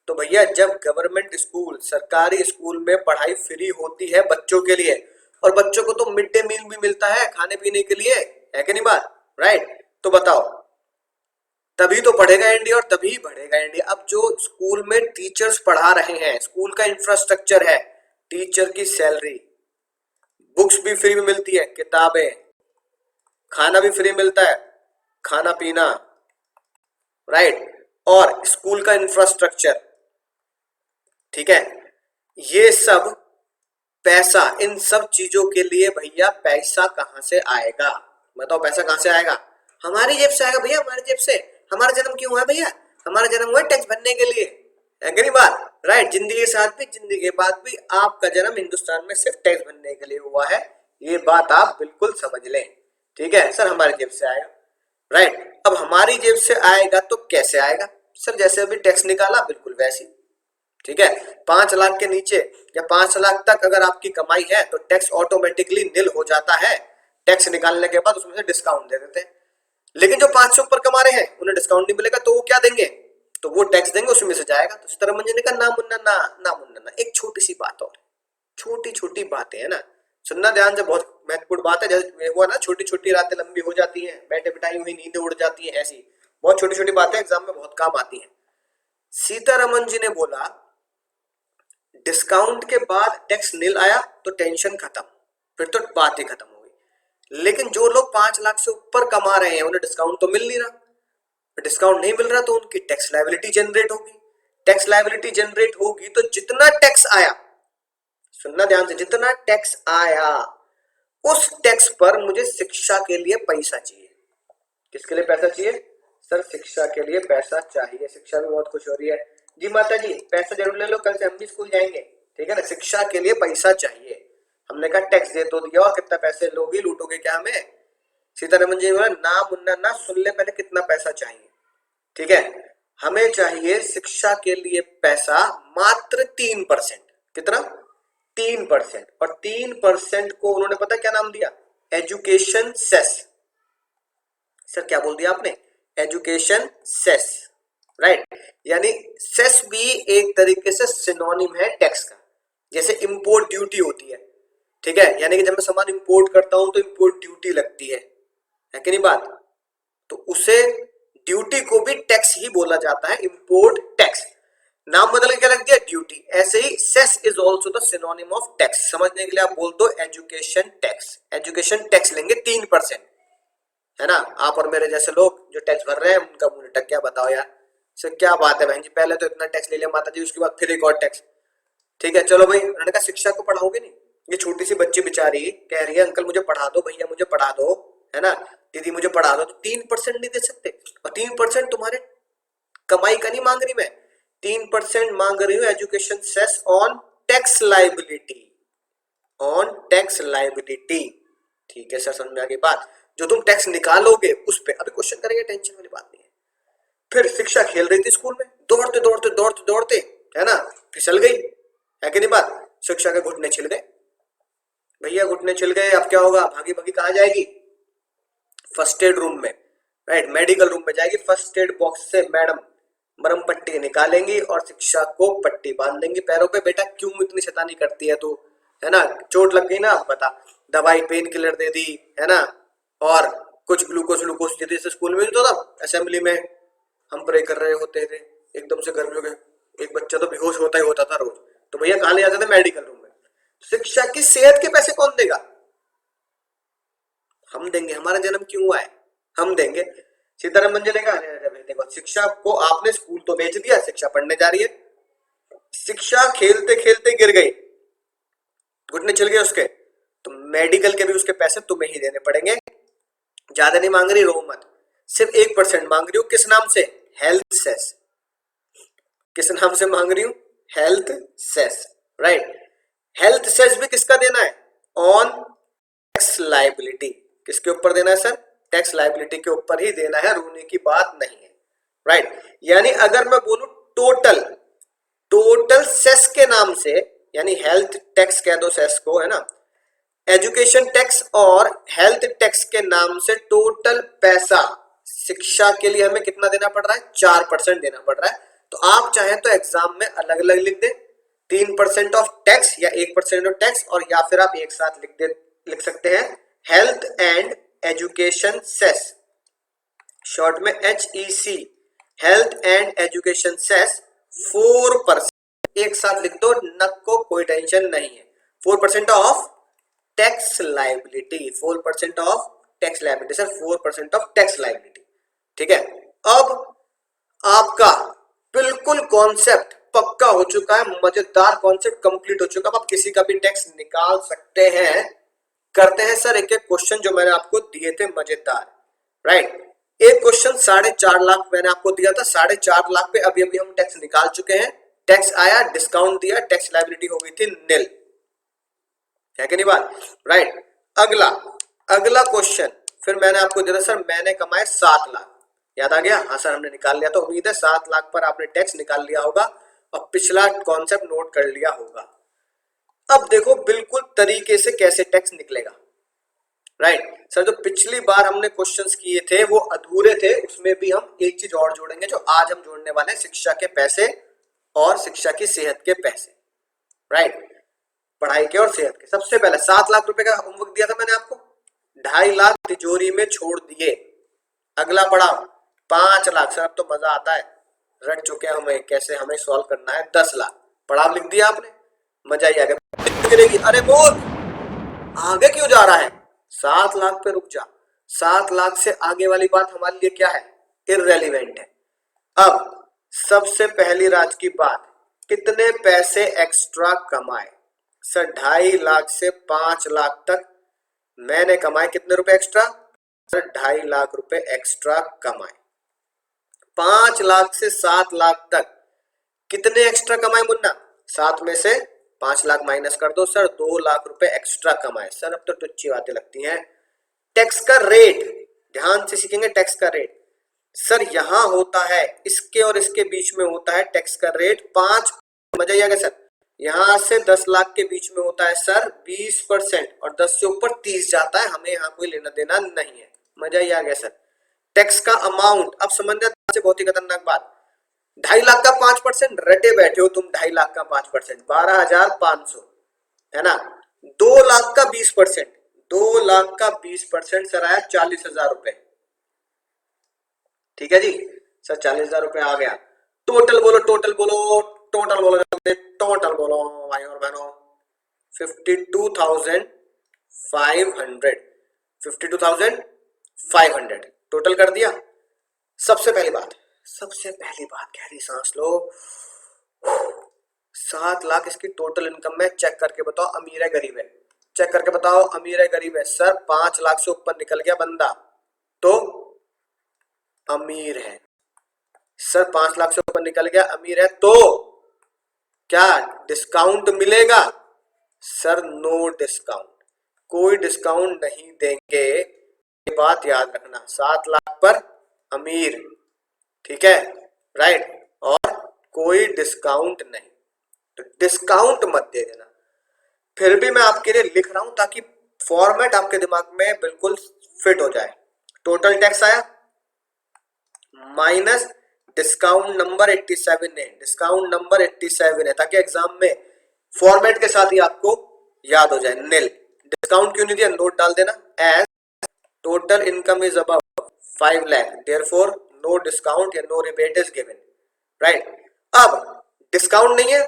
तो भैया जब गवर्नमेंट स्कूल सरकारी स्कूल में पढ़ाई फ्री होती है बच्चों के लिए, और बच्चों को तो मिड डे मील भी मिलता है खाने पीने के लिए, है कि नहीं बात, राइट। तो बताओ, तभी तो पढ़ेगा इंडिया और तभी बढ़ेगा इंडिया। अब जो स्कूल में टीचर्स पढ़ा रहे हैं, स्कूल का इंफ्रास्ट्रक्चर है, टीचर की सैलरी, बुक्स भी फ्री में मिलती है, किताबें, खाना भी फ्री मिलता है, खाना पीना, राइट, और स्कूल का इंफ्रास्ट्रक्चर, ठीक है, ये सब पैसा, इन सब चीजों के लिए भैया पैसा कहां से आएगा, बताओ पैसा कहां से आएगा, हमारी जेब से आएगा भैया, हमारी जेब से। हमारा जन्म क्यों हुआ भैया, हमारा जन्म हुआ टैक्स भरने के लिए, है कि नहीं बात, राइट। जिंदगी के साथ भी जिंदगी के बाद भी आपका जन्म हिंदुस्तान में सिर्फ टैक्स भरने के लिए हुआ है, ये बात आप बिल्कुल समझ लें। ठीक है सर, हमारी जेब से आएगा, राइट। अब हमारी जेब से आएगा तो कैसे आएगा सर, जैसे अभी टैक्स निकाला बिल्कुल वैसी, ठीक है। 5 लाख के नीचे या 5 लाख तक अगर आपकी कमाई है तो टैक्स ऑटोमेटिकली निल हो जाता है, टैक्स निकालने के बाद उसमें से डिस्काउंट दे देते हैं। लेकिन जो 5 से ऊपर कमा रहे हैं उन्हें डिस्काउंट नहीं मिलेगा, तो वो क्या देंगे, तो वो टैक्स देंगे, उसमें से जाएगा। तो सीतारमन ने कहा ना मुन्ना ना, ना मुन्ना ना, एक छोटी सी बात और, छोटी छोटी बातें है ना, सुनना ध्यान से, बहुत महत्वपूर्ण बात है। जैसे वो ना, छोटी छोटी रातें लंबी हो जाती हैं, बैठे बिठाई हुई नींदें उड़ जाती हैं, ऐसी बहुत छोटी छोटी बातें एग्जाम में बहुत काम आती हैं। सीतारमन जी ने बोला डिस्काउंट के बाद टैक्स निल आया तो टेंशन खत्म, फिर तो बात ही खत्म हो गई। लेकिन जो लोग 5 लाख से ऊपर कमा रहे हैं उन्हें डिस्काउंट तो मिल नहीं रहा, डिस्काउंट नहीं मिल रहा, तो उनकी टैक्स लायबिलिटी जनरेट होगी। टैक्स लायबिलिटी जनरेट होगी तो जितना टैक्स आया, सुनना ध्यान से, जितना टैक्स आया उस टैक्स पर मुझे शिक्षा के लिए पैसा चाहिए। किसके लिए पैसा चाहिए सर, शिक्षा के लिए पैसा चाहिए। शिक्षा भी बहुत खुश हो रही है, जी माता जी पैसा जरूर ले लो, कल से हम भी स्कूल जाएंगे, ठीक है ना। शिक्षा के लिए पैसा चाहिए, हमने कहा टैक्स दे तो दिया, और कितना पैसे लोगे, लूटोगे क्या हमें। सीतारमन जी बोला ना मुन्ना ना, सुन ले पहले कितना पैसा चाहिए, ठीक है। हमें चाहिए शिक्षा के लिए पैसा मात्र 3%, कितना, 3%, और 3% को उन्होंने पता क्या नाम दिया, एजुकेशन सेस। सर क्या बोल दिया आपने, एजुकेशन सेस, राइट। यानी सेस भी एक तरीके से सिनोनिम है टैक्स का, जैसे इंपोर्ट ड्यूटी होती है, ठीक है। यानी कि जब मैं सामान इंपोर्ट करता हूं तो इंपोर्ट ड्यूटी लगती है कि नहीं बात, तो उसे ड्यूटी को भी टैक्स ही बोला जाता है, इंपोर्ट टैक्स, नाम बदल के क्या लग दिया, ड्यूटी। ऐसे ही cess is also the synonym of tax. समझने के लिए आप बोल दो एजुकेशन टैक्स, एजुकेशन टैक्स लेंगे 3%, है ना। आप और मेरे जैसे लोग जो टैक्स भर रहे हैं उनका मुंह लटक गया, बताओ यार सर क्या बात है बहन जी, पहले तो इतना टैक्स ले लिया माता जी, उसके बाद फिर एक और टैक्स, ठीक है। चलो भाई, उन्होंने कहा शिक्षा को पढ़ाओगे नहीं, ये छोटी सी बच्ची बेचारी कह रही है अंकल मुझे पढ़ा दो, भैया मुझे पढ़ा दो, है ना, दीदी मुझे पढ़ा दो, तो 3% नहीं दे सकते। और 3% तुम्हारे कमाई का नहीं मांग रही मैं, 3% मांग रही हूँ education cess on tax liability, on tax liability, ठीक है सर, समझ में आ गई बात। जो तुम टैक्स निकालोगे उस पे अभी क्वेश्चन करेंगे, टेंशन वाली बात नहीं है। फिर शिक्षा खेल रही थी स्कूल में, दौड़ते दौड़ते दौड़ते दौड़ते, है ना, फिसल गई, है कि नहीं बात, शिक्षा के घुटने छिल गए भैया, घुटने छिल गए। अब क्या होगा, भागी भागी कहाँ जाएगी, फर्स्ट एड रूम में, राइट, मेडिकल रूम में जाएगी, फर्स्ट एड बॉक्स से मैडम मरहम पट्टी निकालेंगी और शिक्षा को पट्टी बांध देंगी पैरों पे। बेटा क्यों इतनी शैतानी करती है तू, है ना, चोट लग गई ना, बता, दवाई पेन किलर दे दी, है ना, और कुछ ग्लूकोज ग्लूकोज दे दी। जैसे स्कूल में तो था असेंबली में हम प्रे कर रहे होते थे, एकदम से गर्मियों के एक बच्चा तो बेहोश होता ही होता था रोज, तो भैया कहाँ ले जाते थे, मेडिकल रूम में। शिक्षा की सेहत के पैसे कौन देगा, हम देंगे, हमारा जन्म क्यों हुआ है, हम देंगे। सीताराम मंजले का देखो, शिक्षा को आपने स्कूल तो बेच दिया, शिक्षा पढ़ने जा रही है, शिक्षा खेलते खेलते गिर गई, घुटने चल गए उसके, तो मेडिकल के भी उसके पैसे तुम्हें ही देने पड़ेंगे। ज्यादा नहीं मांग रही, रो मत, सिर्फ 1% मांग रही हूँ। किस नाम से, हेल्थ सेस, किस नाम से मांग रही हूँ, health cess, right. Health cess भी किसका देना है, ऑन टैक्स लाइबिलिटी। किसके ऊपर देना है सर, टैक्स लाइबिलिटी के ऊपर ही देना है, रोने की बात नहीं है, राइट। यानी अगर मैं बोलूं टोटल सेस के नाम से, यानी हेल्थ टैक्स कह दो सेस को, है ना, एजुकेशन टैक्स और हेल्थ टैक्स के नाम से टोटल पैसा शिक्षा के लिए हमें कितना देना पड़ रहा है, 4% देना पड़ रहा है। तो आप चाहें तो एग्जाम में अलग अलग लिख दें, 3% ऑफ टैक्स या 1% ऑफ टैक्स, और या फिर आप एक साथ लिख सकते हैं health and education cess, short में HEC, health and education cess 4%, एक साथ लिख दो, नक को कोई टेंशन नहीं है। 4% of tax liability, 4% of tax liability sir, 4% of tax liability, ठीक है। अब आपका बिल्कुल कॉन्सेप्ट पक्का हो चुका है, मजेदार कॉन्सेप्ट कंप्लीट हो चुका है, आप किसी का भी टैक्स निकाल सकते हैं। करते हैं सर एक एक क्वेश्चन जो मैंने आपको दिए थे मजेदार, राइट। एक क्वेश्चन 4.5 लाख मैंने आपको दिया था, 4.5 लाख पे अभी अभी हम टैक्स निकाल चुके हैं, टैक्स आया, डिस्काउंट दिया, टैक्स लायबिलिटी हो गई थी निल, है कि नहीं बात, राइट। अगला क्वेश्चन फिर मैंने आपको दिया था सर, मैंने कमाए 7 लाख, याद आ गया, हाँ सर हमने निकाल लिया। तो उम्मीद है 7 लाख पर आपने टैक्स निकाल लिया होगा और पिछला कॉन्सेप्ट नोट कर लिया होगा। अब देखो बिल्कुल तरीके से कैसे टैक्स निकलेगा, राइट। सर जो पिछली बार हमने क्वेश्चंस किए थे वो अधूरे थे, उसमें भी हम एक चीज और जोड़ेंगे जो आज हम जोड़ने वाले हैं, शिक्षा के पैसे और शिक्षा की सेहत के पैसे, राइट, पढ़ाई के और सेहत के। सबसे पहले 7 लाख रुपए का होमवर्क दिया था मैंने आपको, 2.5 लाख तिजोरी में छोड़ दिए। अगला पढ़ा 5 लाख, सर अब तो मजा आता है, रट चुके हैं हमें कैसे हमें सॉल्व करना है। 10 लाख पढ़ा, लिख दिया आपने, मजा ही आ गया। अरे बोल आगे क्यों जा रहा है, 7 लाख पे रुक जा, 7 लाख से आगे वाली बात हमारे लिए क्या है, इररेलेवेंट है। अब सबसे पहली राज की बात, कितने पैसे एक्स्ट्रा कमाए, सर 2.5 लाख से 5 लाख तक मैंने कमाए कितने रुपए एक्स्ट्रा, सर 2.5 लाख रुपए एक्स्ट्रा कमाए। 5 लाख से 7 लाख तक कितने एक्स्ट्रा कमाए मुन्ना, 7 में से 5 लाख माइनस कर दो, सर 2 लाख रुपए एक्स्ट्रा कमाए। सर अब तो तुच्छी बातें लगती हैं। टैक्स का रेट ध्यान से सीखेंगे, टैक्स का रेट सर यहां होता है, इसके और इसके बीच में होता है टैक्स का रेट 5, मजा ही आ गया सर। यहां से 10 लाख के बीच में होता है सर 20%, और 10 से ऊपर 30 जाता है, हमें यहाँ कोई लेना देना नहीं है, मजा ही आ गया सर। टैक्स का अमाउंट अब समझना से बहुत ही खतरनाक बात, 2.5 लाख का 5%, रटे बैठे हो तुम, 2.5 लाख का 5% 12,500 है ना, 2 लाख का 20%, 2 लाख का 20% सर आया 40,000 रुपए, ठीक है जी सर 40,000 रुपए आ गया। टोटल बोलो, टोटल बोलो, टोटल बोलो, टोटल बोलो भाई और बहनों, 52,500, 52,500 टोटल कर दिया। सबसे पहली बात गहरी सांस लो, 7 लाख इसकी टोटल इनकम है, चेक करके बताओ अमीर है गरीब है, चेक करके बताओ अमीर है गरीब है। सर 5 लाख से ऊपर निकल गया बंदा तो अमीर है, सर 5 लाख से ऊपर निकल गया अमीर है तो क्या डिस्काउंट मिलेगा, सर नो डिस्काउंट, कोई डिस्काउंट नहीं देंगे, ये बात याद रखना। 7 लाख पर अमीर, ठीक है, राइट, और कोई डिस्काउंट नहीं, तो डिस्काउंट मत दे देना। फिर भी मैं आपके लिए लिख रहा हूं ताकि फॉर्मेट आपके दिमाग में बिल्कुल फिट हो जाए। टोटल टैक्स आया माइनस डिस्काउंट नंबर 87 है, डिस्काउंट नंबर 87 है, ताकि एग्जाम में फॉर्मेट के साथ ही आपको याद हो जाए। नील डिस्काउंट क्यों नहीं दिया, नोट डाल देना। As total income is above 5 lakh therefore no discount या no rebate is given, right. अब डिस्काउंट नहीं है,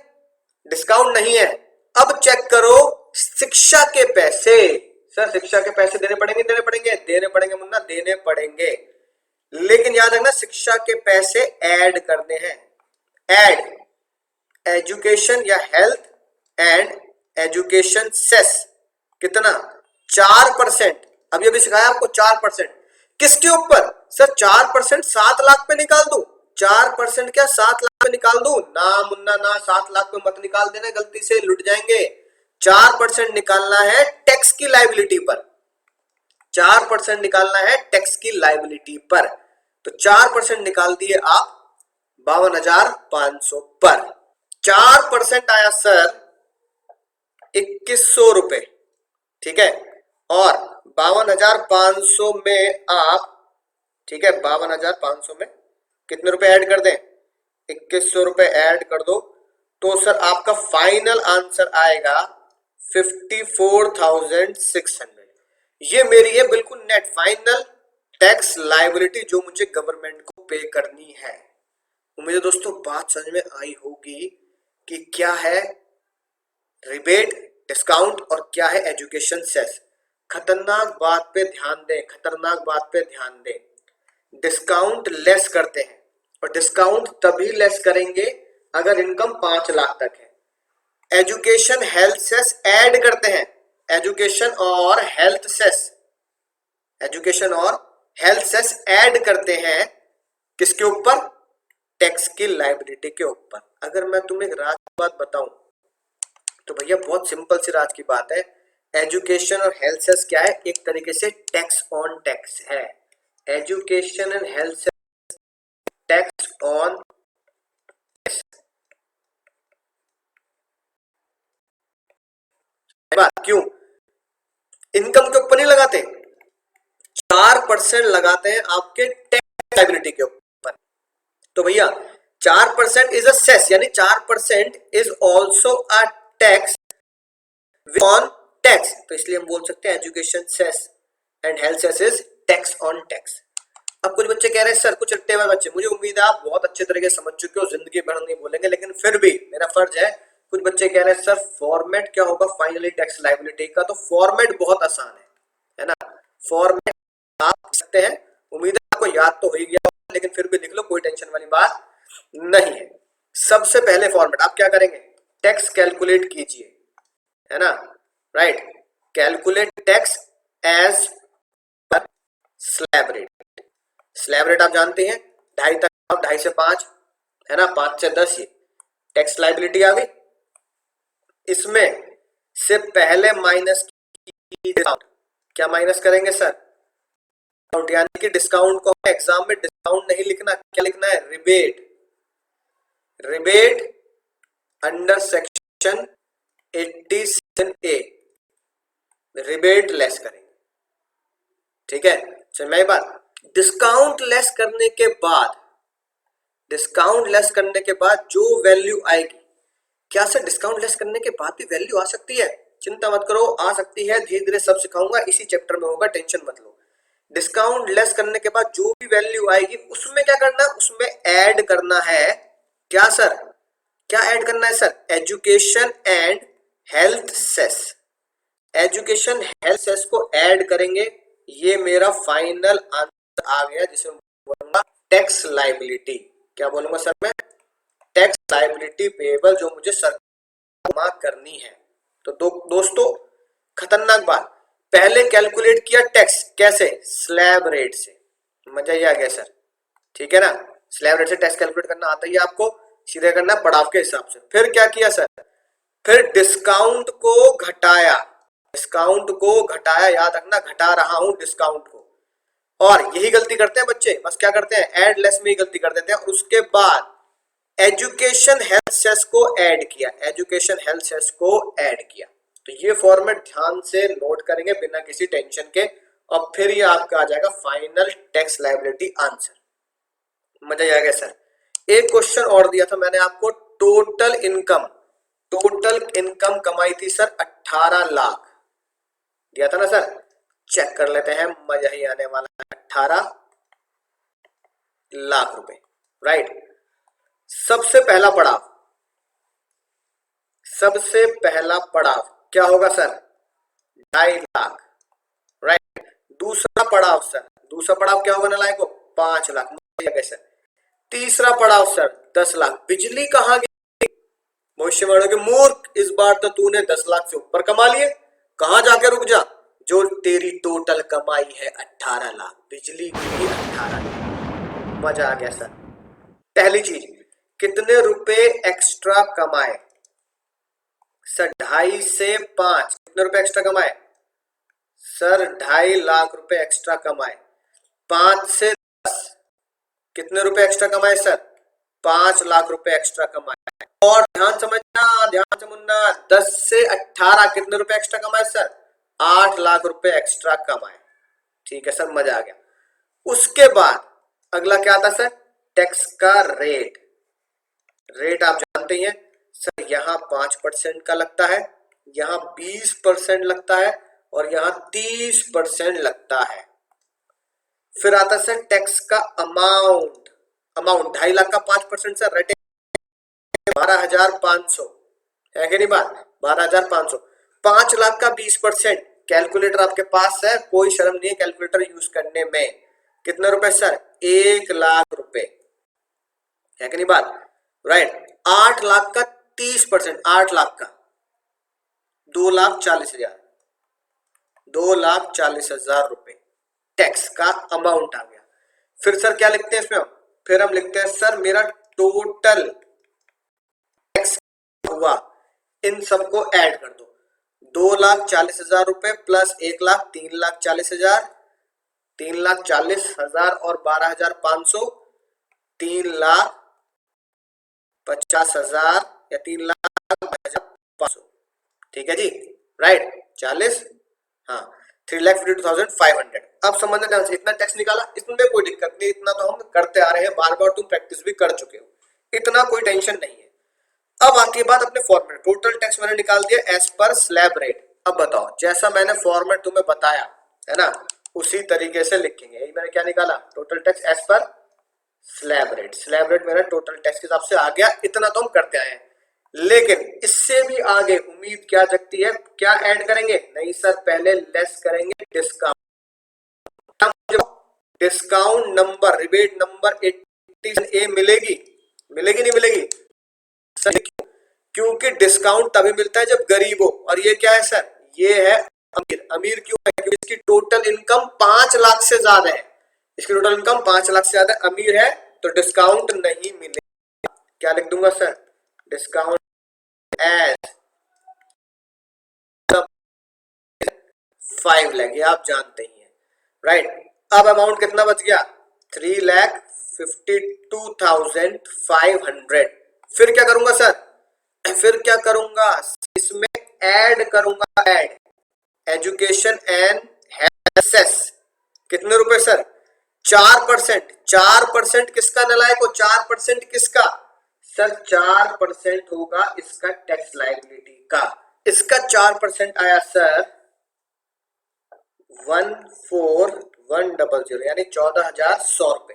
डिस्काउंट नहीं है, अब चेक करो शिक्षा के पैसे। सर शिक्षा के पैसे देने पड़ेंगे, देने पड़ेंगे, देने पड़ेंगे मुन्ना, देने पड़ेंगे, लेकिन याद रखना शिक्षा के पैसे ऐड करने हैं। ऐड एजुकेशन या हेल्थ एंड एजुकेशन सेस कितना 4%। अभी अभी सिखाया आपको 4%। किसके ऊपर सर 4%? 7 लाख पे निकाल दूं? 4% क्या 7 लाख पे निकाल दूं? ना मुन्ना ना, 7 लाख पे मत निकाल देना, गलती से लुट जाएंगे। 4% निकालना है टैक्स की लायबिलिटी पर, 4% निकालना है टैक्स की लायबिलिटी पर। तो 4% निकाल दिए आप 52,500 पर। 4% आया सर 2100 रुपए, ठीक है। और 52,500 में आप, ठीक है, 52,500 में कितने रुपए ऐड कर दें? 2100 रुपए ऐड कर दो, तो सर आपका फाइनल आंसर आएगा 54,600। ये मेरी है बिल्कुल नेट फाइनल टैक्स लायबिलिटी जो मुझे गवर्नमेंट को पे करनी है। उम्मीद है दोस्तों बात समझ में आई होगी कि क्या है रिबेट, डिस्काउंट और क्या है एजुकेशन सेस। खतरनाक बात पे ध्यान दें, खतरनाक बात पे ध्यान दें। डिस्काउंट लेस करते हैं, और डिस्काउंट तभी लेस करेंगे अगर इनकम 5 लाख तक है। एजुकेशन हेल्थ सेस ऐड करते हैं, एजुकेशन और हेल्थ सेस, एजुकेशन और हेल्थ सेस ऐड करते हैं किसके ऊपर? टैक्स की लायबिलिटी के ऊपर। अगर मैं तुम्हें एक राज की बात बताऊं तो भैया बहुत सिंपल सी राज की बात है, एजुकेशन और हेल्थ सेस क्या है? एक तरीके से टैक्स ऑन टैक्स है। Education and health cess tax on बात क्यों? इनकम के ऊपर नहीं लगाते, 4% लगाते हैं आपके टैक्स लायबिलिटी के ऊपर। तो भैया 4% इज अ सेस, यानी 4% is also a tax on tax. तो इसलिए हम बोल सकते हैं education cess and health cess is tax on tax. अब कुछ बच्चे कह रहे हैं सर, कुछ रट्टे हुए बच्चे, मुझे उम्मीद है आप बहुत अच्छे तरीके से समझ चुके हो, जिंदगी भर नहीं बोलेंगे, लेकिन फिर भी मेरा फर्ज है। कुछ बच्चे कह रहे हैं सर फॉर्मेट क्या होगा फाइनली टैक्स लायबिलिटी का? तो फॉर्मेट बहुत आसान है ना। फॉर्मेट आप सकते हैं, उम्मीद है आपको याद तो हो ही गया, लेकिन फिर भी लिख लो, कोई टेंशन वाली बात नहीं है। सबसे पहले फॉर्मेट आप क्या करेंगे? टैक्स कैलकुलेट कीजिए, है ना, right. Calculate tax as per slab rate. Slab rate आप जानते हैं 2.5 तक, 2.5 से 5, है ना, 5 से 10 ये टैक्स लायबिलिटी आ गई। इसमें से पहले माइनस की डिस्काउंट, क्या माइनस करेंगे सर? यानी कि डिस्काउंट को एग्जाम में डिस्काउंट नहीं लिखना, क्या लिखना है? Rebate. Rebate under section 87A rebate less करेंगे, ठीक है। चल मैं बात डिस्काउंट लेस करने के बाद, डिस्काउंट लेस करने के बाद जो वैल्यू आएगी, क्या सर डिस्काउंट लेस करने के बाद भी वैल्यू आ सकती है? चिंता मत करो, आ सकती है, धीरे धीरे सब सिखाऊंगा, इसी चैप्टर में होगा, टेंशन मत लो। डिस्काउंट लेस करने के बाद जो भी वैल्यू आएगी उसमें क्या करना है? उसमें ऐड करना है क्या सर? क्या ऐड करना है सर? Education and health cess. Education health cess को ऐड करेंगे, ये मेरा फाइनल आंसर आ गया, जिसे बोलूंगा टैक्स लायबिलिटी। क्या बोलूंगा सर मैं? टैक्स लायबिलिटी पेएबल जो मुझे सरकार जमा करनी है। तो दोस्तों खतरनाक बात, पहले कैलकुलेट किया टैक्स कैसे? स्लैब रेट से। मजा ही आ गया सर, ठीक है ना। स्लैब रेट से टैक्स कैलकुलेट करना आता ही आपको, सीधे करना पड़ाव के हिसाब से। फिर क्या किया सर? फिर डिस्काउंट को घटाया, डिस्काउंट को घटाया, याद रखना घटा रहा हूं डिस्काउंट को। और यही गलती करते हैं बच्चे, बस क्या करते हैं? ऐड लेस में ही गलती कर देते हैं। उसके बाद एजुकेशन हेल्थ सेस को ऐड किया, एजुकेशन हेल्थ सेस को ऐड किया। तो ये फॉर्मेट ध्यान से नोट करेंगे बिना किसी टेंशन के, और फिर ये आपका आ जाएगा फाइनल टैक्स लायबिलिटी आंसर। मजा आ गया सर। एक क्वेश्चन और दिया था मैंने आपको, टोटल इनकम कमाई थी सर 18 लाख दिया था ना सर। चेक कर लेते हैं, मजा ही आने वाला है। 18 लाख रुपए, राइट। सबसे पहला पड़ाव क्या होगा सर? 2.5 लाख, राइट। दूसरा पड़ाव क्या होगा नालायक को? 5 लाख। सर तीसरा पड़ाव सर 10 लाख। बिजली कहां गई? भविष्यवाणी के मूर्ख, इस बार तो तूने 10 लाख से ऊपर कमा लिए। कहां जाके रुक जा, जो तेरी टोटल कमाई है 18 लाख, बिजली की भी 18 लाख। मजा आ गया सर। पहली चीज, कितने रुपए एक्स्ट्रा कमाए सर? 2.5 से 5, कितने रुपए एक्स्ट्रा कमाए सर? 2.5 लाख रुपए एक्स्ट्रा कमाए। 5 से 10, कितने रुपए एक्स्ट्रा कमाए सर? 5 लाख रुपए एक्स्ट्रा कमाए। और ध्यान समझना, 10 से 18 कितने रुपए एक्स्ट्रा कमाए सर? 8 लाख रुपए एक्स्ट्रा कमाए। ठीक है सर, मजा आ गया। उसके बाद अगला क्या आता सर? टैक्स का रेट आप जानते ही हैं सर। यहां 5% का लगता है, यहां 20% लगता है और यहां 30% लगता है। फिर आता है सर टैक्स का अमाउंट 2.5 लाख का 5% सर रटे 12,500 है कि नहीं बात? 12,500। 5 लाख का 20%, कैलकुलेटर आपके पास है, कोई शर्म नहीं है कैलकुलेटर यूज करने में। कितने रुपए सर? 1 लाख रुपए है कि नहीं बात? राइट। 8 लाख का 30%, 8 लाख का 2,40,000, 2,40,000 रुपए टैक्स का अमाउंट आ गया। फिर सर क्या लिखते हैं इसमें हम? फिर हम लिखते हैं सर मेरा टोटल टैक्स हुआ, इन सबको ऐड कर दो। 2,40,000 रुपए प्लस 1 लाख, 3,40,000, 3,40,000 और 12,500, 3,50,000 या 3,50,500। ठीक है जी, राइट। 40, हाँ 3,52,500। अब समझना ध्यान से, इतना टैक्स निकाला, इसमें कोई दिक्कत नहीं, इतना तो हम करते आ रहे हैं, बार बार तुम प्रैक्टिस भी कर चुके हो, इतना कोई टेंशन नहीं है। अब आती है बात अपने फॉर्मेट। टोटल टैक्स मैंने निकाल दिया एज पर स्लैब रेट। अब बताओ, जैसा मैंने फॉर्मेट तुम्हें बताया है ना, उसी तरीके से लिखेंगे। यही मैंने क्या निकाला? Total tax as per slab rate मेरा टोटल टैक्स के हिसाब से आ गया। इतना तो हम करते आए हैं, लेकिन इससे भी आगे उम्मीद क्या जगती है? क्या ऐड करेंगे? नहीं सर, पहले लेस करेंगे discount. Discount number, rebate number 87A मिलेगी नहीं मिलेगी सर? क्योंकि डिस्काउंट तभी मिलता है जब गरीब हो, और ये क्या है सर? ये है अमीर। अमीर क्यों है? क्योंकि इसकी टोटल इनकम 5 लाख से ज्यादा है। इसकी टोटल इनकम 5 लाख से ज्यादा, अमीर है तो डिस्काउंट नहीं मिलेगा। क्या लिख दूंगा सर? डिस्काउंट एज 5 लाख, ये आप जानते ही हैं, राइट। अब अमाउंट कितना बच गया? 3,52,500। फिर क्या करूंगा सर? फिर क्या करूंगा? इसमें ऐड करूंगा, add education and health cess. कितने रुपए सर? 4%। 4% किसका नलायक हो? 4% किसका सर? 4% होगा इसका टैक्स लायबिलिटी का। इसका 4% आया सर 14,100 यानी 14,100 रुपए।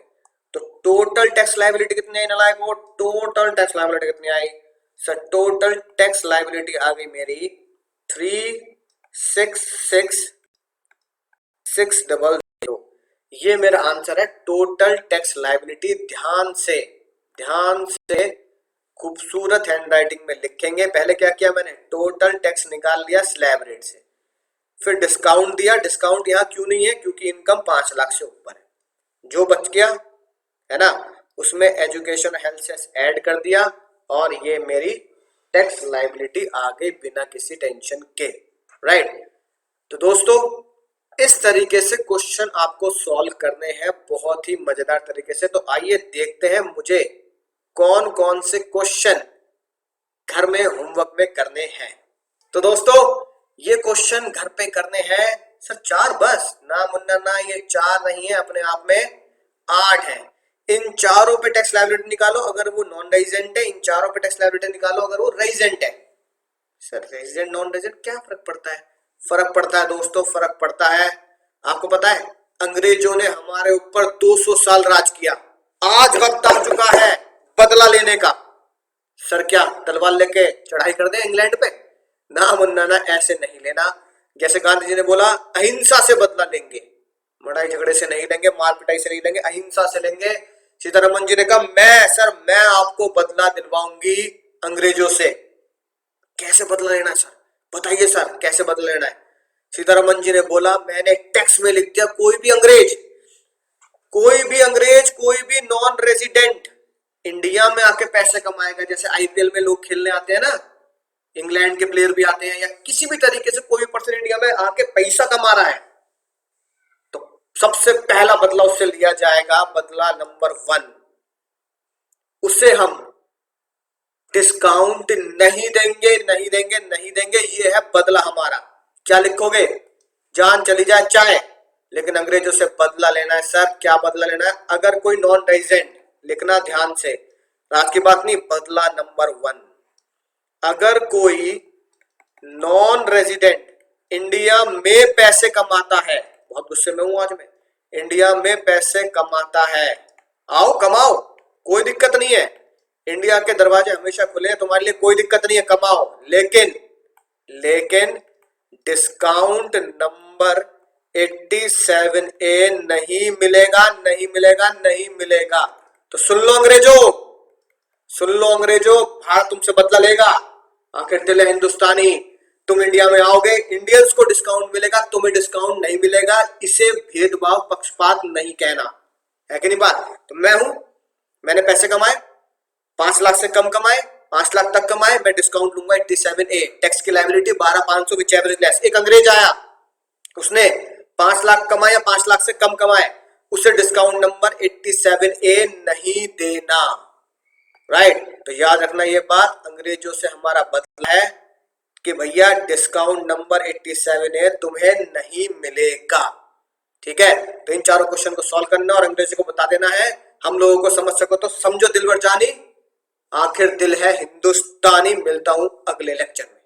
तो टोटल टैक्स लायबिलिटी कितनी आई नलायक हो? टोटल टैक्स लायबिलिटी कितनी आई सर? टोटल टैक्स लायबिलिटी आ गई मेरी 366,600। ये मेरा आंसर है टोटल टैक्स लायबिलिटी। ध्यान से खूबसूरत हैंडराइटिंग में लिखेंगे। पहले क्या किया मैंने? टोटल टैक्स निकाल लिया स्लैब रेट से, फिर डिस्काउंट दिया। डिस्काउंट यहां क्यों नहीं है? क्योंकि इनकम 5 लाख से ऊपर है। जो बच गया है ना, उसमें एजुकेशन हेल्थ सेस ऐड कर दिया, और ये मेरी टैक्स लायबिलिटी आ गई बिना किसी टेंशन के, राइट। तो दोस्तों, इस तरीके से क्वेश्चन आपको सॉल्व करने हैं बहुत ही मजेदार तरीके से। तो आइए देखते हैं मुझे कौन कौन से क्वेश्चन घर में होमवर्क में करने हैं। तो दोस्तों, ये क्वेश्चन घर पे करने हैं सर 4 बस ना मुन्ना ना, ये 4 नहीं है, अपने आप में 8 है। इन चारों पे टैक्स लायबिलिटी निकालो अगर वो नॉन रेजिडेंट है, इन चारों पे टैक्स लायबिलिटी निकालो अगर वो रेजिडेंट है। सर रेजिडेंट नॉन रेजिडेंट क्या फर्क पड़ता है? फर्क पड़ता है दोस्तों, फर्क पड़ता है। आपको पता है अंग्रेजों ने हमारे ऊपर 200 साल राज किया, आज वक्त आ चुका है बदला लेने का। सर क्या तलवार लेके चढ़ाई कर दे इंग्लैंड पे? ना मुन्ना ना, ऐसे नहीं लेना। जैसे गांधी जी ने बोला अहिंसा से बदला लेंगे, लड़ाई झगड़े से नहीं लेंगे, मार पिटाई से नहीं लेंगे, अहिंसा से लेंगे। सीतारमन जी ने कहा मैं आपको बदला दिलवाऊंगी अंग्रेजों से। कैसे बदला लेना है सर? बताइए सर कैसे बदला लेना है? सीतारमन जी ने बोला मैंने टैक्स में लिख दिया कोई भी अंग्रेज, कोई भी नॉन रेजिडेंट इंडिया में आके पैसे कमाएगा, जैसे आईपीएल में लोग खेलने आते हैं ना, इंग्लैंड के प्लेयर भी आते हैं, या किसी भी तरीके से कोई पर्सन इंडिया में आके पैसा कमा रहा है, तो सबसे पहला बदला उससे लिया जाएगा, बदला नंबर 1। उसे हम डिस्काउंट नहीं देंगे, ये है बदला हमारा। क्या लिखोगे? जान चली जाए चाहे, लेकिन अंग्रेजों से बदला लेना है। सर क्या बदला लेना है? अगर कोई नॉन रेजिडेंट, लिखना ध्यान से, रात की बात नहीं, बदला नंबर 1। अगर कोई नॉन रेजिडेंट इंडिया में पैसे कमाता है, बहुत गुस्से में हूं आज मैं, इंडिया में पैसे कमाता है, आओ कमाओ, कोई दिक्कत नहीं है, इंडिया के दरवाजे हमेशा खुले हैं तुम्हारे लिए, कोई दिक्कत नहीं है, कमाओ, लेकिन डिस्काउंट नंबर 87A नहीं मिलेगा। तो सुन लो अंग्रेजों, भारत तुमसे बदला लेगा, आखिर दिल है हिंदुस्तानी। तुम इंडिया में आओगे, इंडियंस को डिस्काउंट मिलेगा, तुम्हें डिस्काउंट नहीं मिलेगा। इसे भेदभाव पक्षपात नहीं कहना है कि नहीं बात? तो मैंने पैसे कमाए, 5 लाख से कम कमाए, 5 लाख तक कमाए, मैं डिस्काउंट लूंगा 87A, टैक्स की लायबिलिटी 12,500 विच एवरेज लेस। एक अंग्रेज आया, उसने 5 लाख कमाए या 5 लाख से कम कमाए, उसे डिस्काउंट नंबर 87A नहीं देना, राइट? तो याद रखना ये बात, अंग्रेजों से हमारा बदला है कि भैया डिस्काउंट नंबर 87A तुम्हें नहीं मिलेगा, ठीक है? तो इन चारों क्वेश्चन को सॉल्व करना और अंग्रेजों को बता देना है। हम लोगों को समझ सको तो समझो दिलबर जानी, आखिर दिल है हिंदुस्तानी। मिलता हूं अगले लेक्चर में।